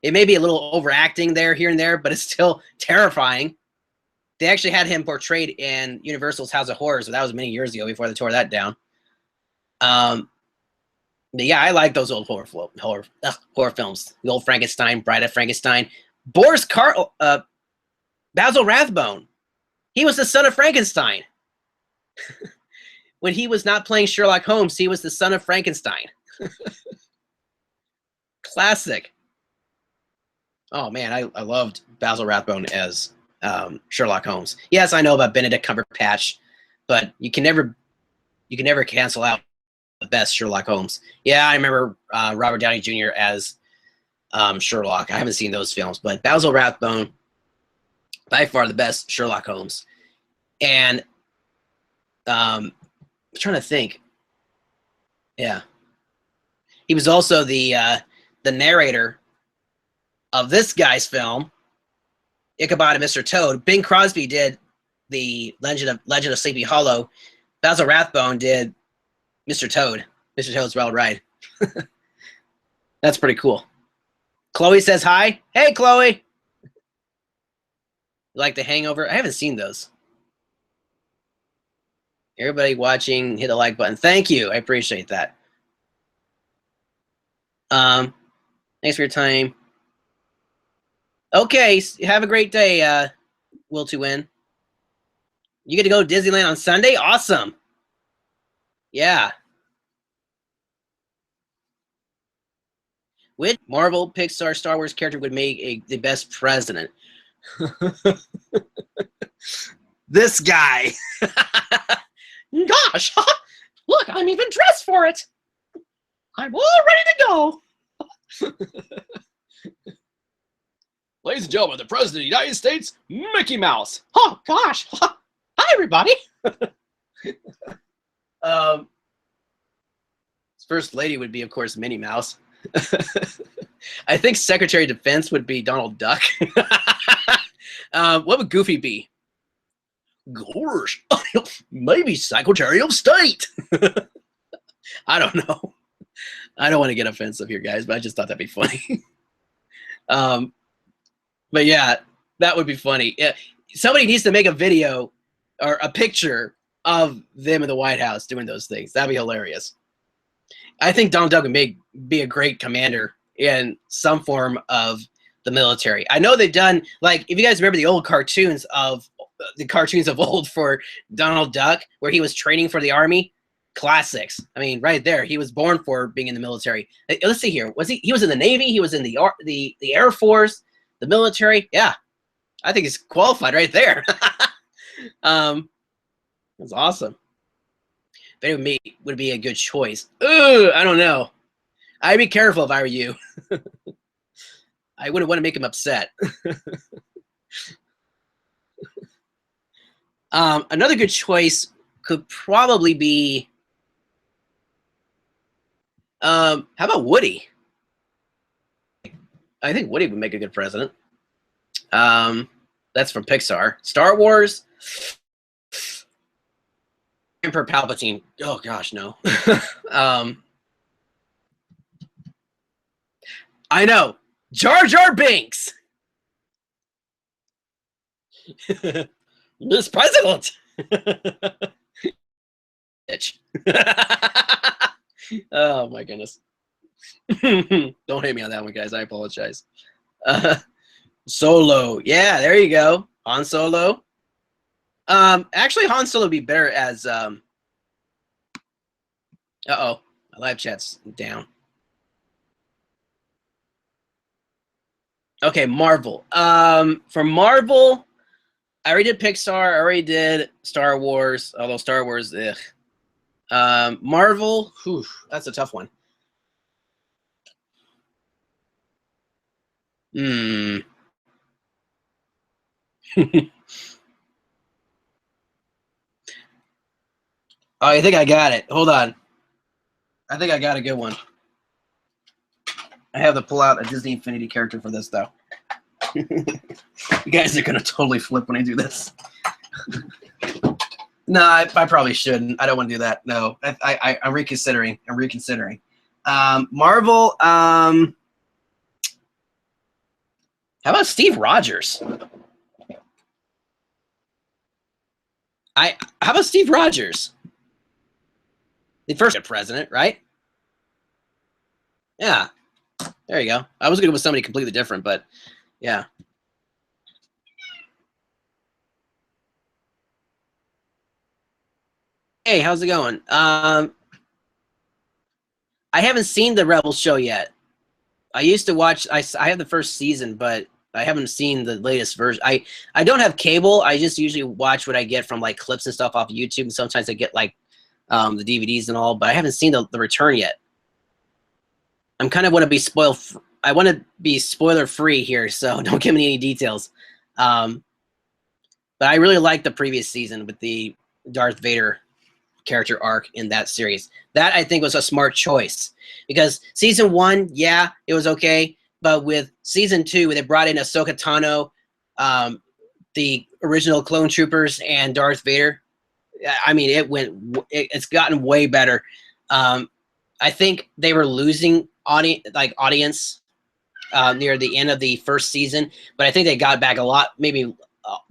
It may be a little overacting there, here and there, but it's still terrifying. They actually had him portrayed in Universal's House of Horrors, but that was many years ago before they tore that down. But yeah, I like those old horror films. The old Frankenstein, Bride of Frankenstein. Basil Rathbone. He was the son of Frankenstein. When he was not playing Sherlock Holmes, he was the son of Frankenstein. Classic. Oh man, I loved Basil Rathbone as Sherlock Holmes. Yes, I know about Benedict Cumberbatch, but you can never cancel out the best Sherlock Holmes. Yeah, I remember Robert Downey Jr. as Sherlock. I haven't seen those films, but Basil Rathbone, by far the best Sherlock Holmes. And I'm trying to think. Yeah, he was also the narrator of this guy's film, Ichabod and Mr. Toad. Bing Crosby did the Legend of Sleepy Hollow. Basil Rathbone did Mr. Toad. Mr. Toad's Wild Ride. That's pretty cool. Chloe says hi. Hey, Chloe. You like The Hangover? I haven't seen those. Everybody watching, hit the like button. Thank you. I appreciate that. Thanks for your time. Okay, have a great day, Will to Win. You get to go to Disneyland on Sunday? Awesome. Yeah. Which Marvel, Pixar, Star Wars character would make the best president? This guy. Gosh, look, I'm even dressed for it. I'm all ready to go. Ladies and gentlemen, the President of the United States, Mickey Mouse. Oh, gosh. Hi, everybody. First lady would be, of course, Minnie Mouse. I think Secretary of Defense would be Donald Duck. What would Goofy be? Gosh, maybe Secretary of State. I don't know. I don't want to get offensive here, guys, but I just thought that'd be funny. But yeah, that would be funny. Yeah, somebody needs to make a video or a picture of them in the White House doing those things. That'd be hilarious. I think Donald Duck would be a great commander in some form of the military. I know they've done, like, if you guys remember the old cartoons of old for Donald Duck, where he was training for the army, classics. I mean, right there, he was born for being in the military. Let's see here. He was in the Navy? He was in the Air Force, the military. Yeah, I think he's qualified right there. That's awesome. Betty with me would be a good choice. Ugh, I don't know. I'd be careful if I were you. I wouldn't want to make him upset. Another good choice could probably be, how about Woody? I think Woody would make a good president. That's from Pixar. Star Wars, Emperor Palpatine. Oh gosh, no. I know. Jar Jar Binks. This president. Bitch. Oh my goodness. Don't hate me on that one, guys. I apologize. Solo. Yeah, there you go. Han Solo. Actually, Han Solo would be better as uh-oh. My live chat's down. Okay, Marvel. For Marvel, I already did Pixar. I already did Star Wars. Although Star Wars, ugh. Marvel, whew, that's a tough one. Oh, I think I got it. Hold on. I think I got a good one. I have to pull out a Disney Infinity character for this, though. You guys are going to totally flip when I do this. No, I probably shouldn't. I don't want to do that. No, I'm reconsidering. Marvel, how about Steve Rogers? How about Steve Rogers? The first president, right? Yeah. There you go. I was going to go with somebody completely different, but yeah. Hey, how's it going? I haven't seen the Rebels show yet. I used to watch. I have the first season, but I haven't seen the latest version. I don't have cable. I just usually watch what I get from like clips and stuff off of YouTube, and sometimes I get like the DVDs and all. But I haven't seen the return yet. I'm kind of want to be spoiled. I want to be spoiler free here, so don't give me any details. But I really liked the previous season with the Darth Vader character arc in that series. That I think was a smart choice because season 1, yeah, it was okay, but with season 2, when they brought in Ahsoka Tano, the original clone troopers, and Darth Vader, I mean, it's gotten way better. I think they were losing audience near the end of the first season, but I think they got back a lot, maybe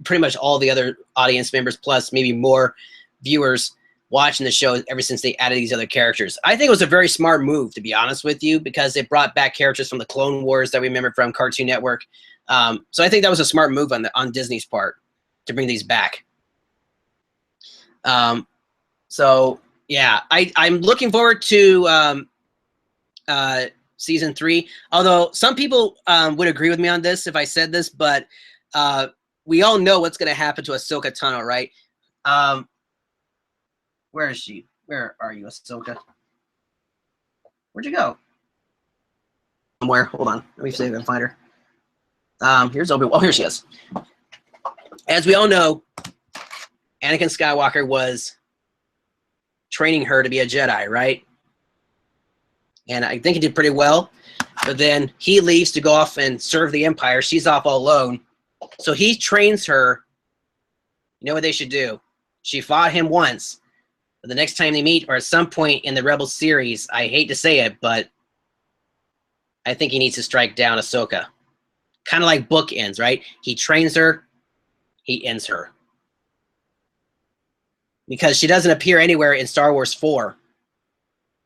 pretty much all the other audience members, plus maybe more viewers watching the show ever since they added these other characters. I think it was a very smart move, to be honest with you, because it brought back characters from the Clone Wars that we remember from Cartoon Network. So I think that was a smart move on Disney's part to bring these back. So yeah, I'm looking forward to season 3. Although some people would agree with me on this if I said this, but we all know what's going to happen to Ahsoka Tano, right? Where is she? Where are you, Ahsoka? Where'd you go? Somewhere. Hold on. Let me see if I can find her. Here's Obi. Oh, here she is. As we all know, Anakin Skywalker was training her to be a Jedi, right? And I think he did pretty well. But then he leaves to go off and serve the Empire. She's off all alone. So he trains her. You know what they should do? She fought him once. But the next time they meet, or at some point in the Rebels series, I hate to say it, but I think he needs to strike down Ahsoka. Kind of like bookends, right? He trains her, he ends her. Because she doesn't appear anywhere in Star Wars 4.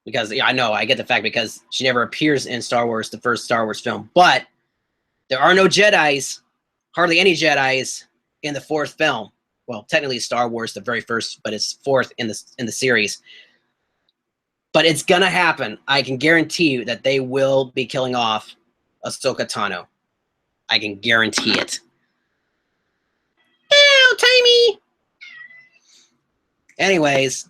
Because, yeah, I know, I get the fact because she never appears in Star Wars, the first Star Wars film. But there are no Jedis, hardly any Jedis in the 4th film. Well, technically Star Wars, the very first, but it's 4th in the series. But it's going to happen. I can guarantee you that they will be killing off Ahsoka Tano. I can guarantee it. Ow, Timey! Anyways,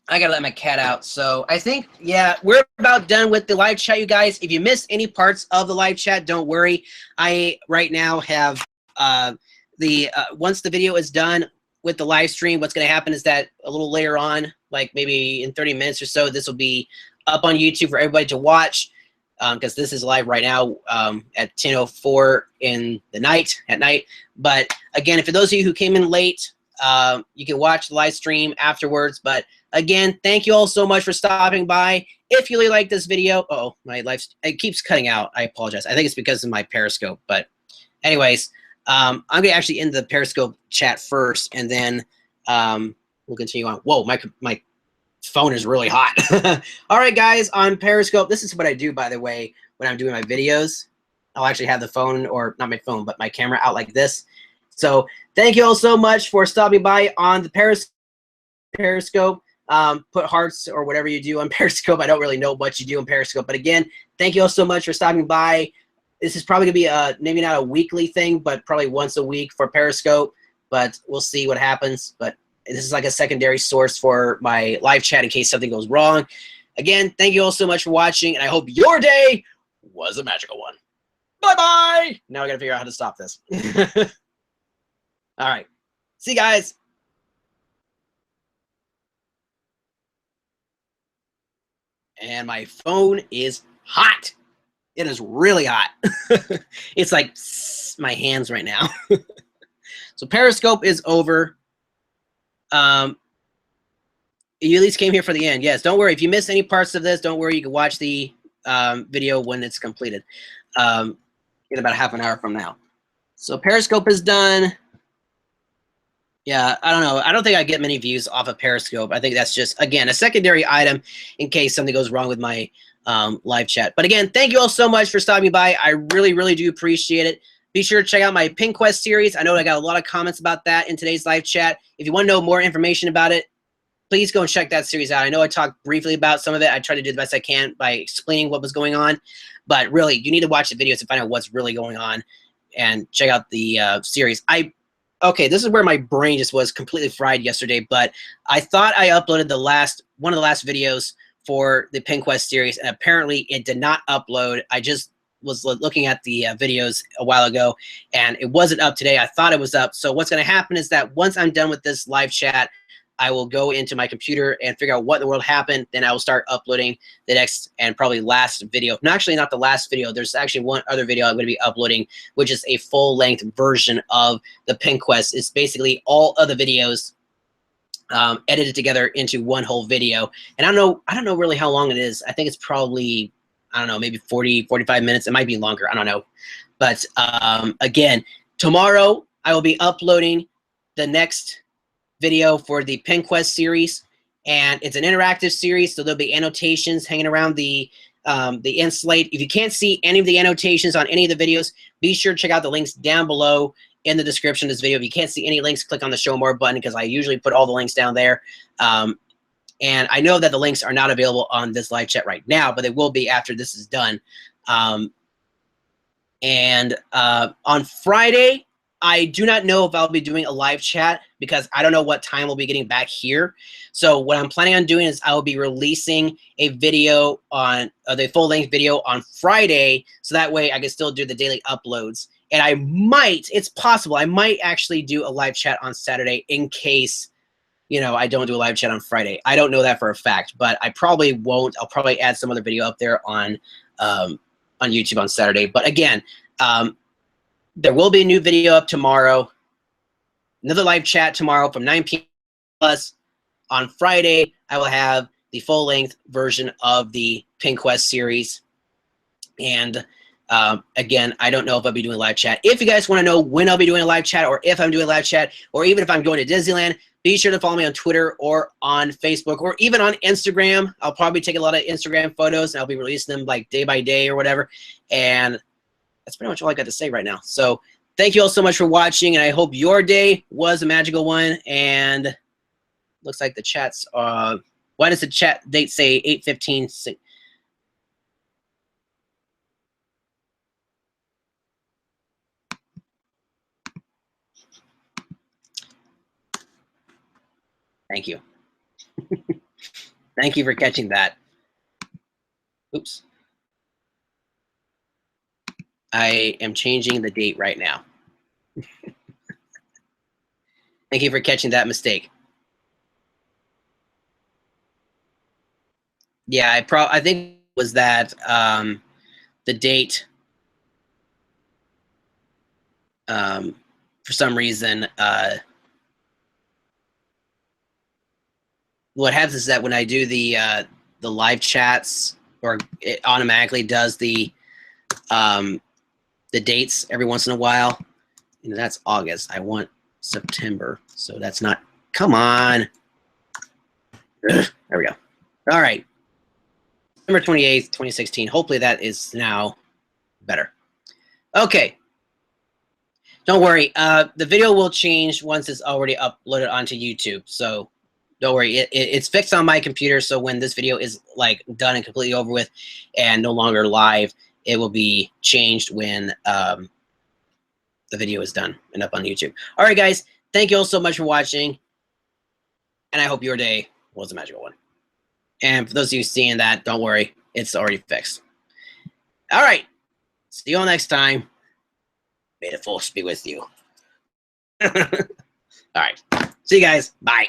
I gotta let my cat out. So I think, yeah, we're about done with the live chat, you guys. If you missed any parts of the live chat, don't worry. I right now have once the video is done with the live stream, what's gonna happen is that a little later on, like maybe in 30 minutes or so, this will be up on YouTube for everybody to watch. Because this is live right now at 10:04 at night. But again, for those of you who came in late, you can watch the live stream afterwards. But again, thank you all so much for stopping by. If you really like this video, my life, it keeps cutting out. I apologize. I think it's because of my Periscope. But anyways, I'm going to actually end the Periscope chat first, and then we'll continue on. Whoa, my phone is really hot. All right, guys, on Periscope, this is what I do, by the way, when I'm doing my videos. I'll actually have the phone, or not my phone, but my camera out like this. So thank you all so much for stopping by on the Periscope. Put hearts or whatever you do on Periscope. I don't really know what you do on Periscope. But again, thank you all so much for stopping by. This is probably going to be maybe not a weekly thing, but probably once a week for Periscope. But we'll see what happens. But this is like a secondary source for my live chat in case something goes wrong. Again, thank you all so much for watching, and I hope your day was a magical one. Bye-bye! Now I got to figure out how to stop this. All right. See you guys. And my phone is hot. It is really hot. It's like my hands right now. So Periscope is over. You at least came here for the end. Yes, don't worry. If you miss any parts of this, don't worry. You can watch the video when it's completed in about half an hour from now. So Periscope is done. Yeah, I don't know. I don't think I get many views off of Periscope. I think that's just, again, a secondary item in case something goes wrong with my live chat. But again, thank you all so much for stopping by. I really, really do appreciate it. Be sure to check out my Pin Quest series. I know I got a lot of comments about that in today's live chat. If you want to know more information about it, please go and check that series out. I know I talked briefly about some of it. I tried to do the best I can by explaining what was going on. But really, you need to watch the videos to find out what's really going on and check out the series. Okay, this is where my brain just was completely fried yesterday, but I thought I uploaded one of the last videos for the Pin Quest series, and apparently it did not upload. I just was looking at the videos a while ago, and it wasn't up today. I thought it was up. So what's going to happen is that once I'm done with this live chat, I will go into my computer and figure out what in the world happened. Then I will start uploading the next and probably last video. No, actually not the last video. There's actually one other video I'm going to be uploading, which is a full-length version of the Pin Quest. It's basically all of the videos edited together into one whole video. And I don't know really how long it is. I think it's probably, I don't know, maybe 40, 45 minutes. It might be longer. I don't know. But again, tomorrow I will be uploading the next video for the Pin Quest series, and it's an interactive series, so there'll be annotations hanging around the end slate. If you can't see any of the annotations on any of the videos, be sure to check out the links down below in the description of this video. If you can't see any links, click on the Show More button, because I usually put all the links down there. And I know that the links are not available on this live chat right now, but they will be after this is done. On Friday, I do not know if I'll be doing a live chat because I don't know what time we'll be getting back here. So what I'm planning on doing is I will be releasing a video on the full-length video on Friday, so that way I can still do the daily uploads. And I might, it's possible, I might actually do a live chat on Saturday in case, you know, I don't do a live chat on Friday. I don't know that for a fact, but I probably won't. I'll probably add some other video up there on YouTube on Saturday. But again, there will be a new video up tomorrow, another live chat tomorrow from 9 p.m. Plus, on Friday, I will have the full-length version of the Pin Quest series. And again, I don't know if I'll be doing live chat. If you guys want to know when I'll be doing a live chat, or if I'm doing a live chat, or even if I'm going to Disneyland, be sure to follow me on Twitter or on Facebook or even on Instagram. I'll probably take a lot of Instagram photos, and I'll be releasing them like day by day or whatever. And that's pretty much all I got to say right now. So thank you all so much for watching, and I hope your day was a magical one. And looks like the chats, why does the chat date say 8:15? Thank you. Thank you for catching that. Oops. I am changing the date right now. Thank you for catching that mistake. Yeah, I think it was that the date for some reason what happens is that when I do the live chats, or it automatically does the dates every once in a while. You know, that's August. I want September, so that's not. Come on. Ugh, there we go. All right. September 28th, 2016. Hopefully that is now better. Okay. Don't worry. The video will change once it's already uploaded onto YouTube. So don't worry. It's fixed on my computer. So when this video is like done and completely over with and no longer live, it will be changed when the video is done and up on YouTube. All right, guys. Thank you all so much for watching. And I hope your day was a magical one. And for those of you seeing that, don't worry. It's already fixed. All right. See you all next time. May the force be with you. All right. See you guys. Bye.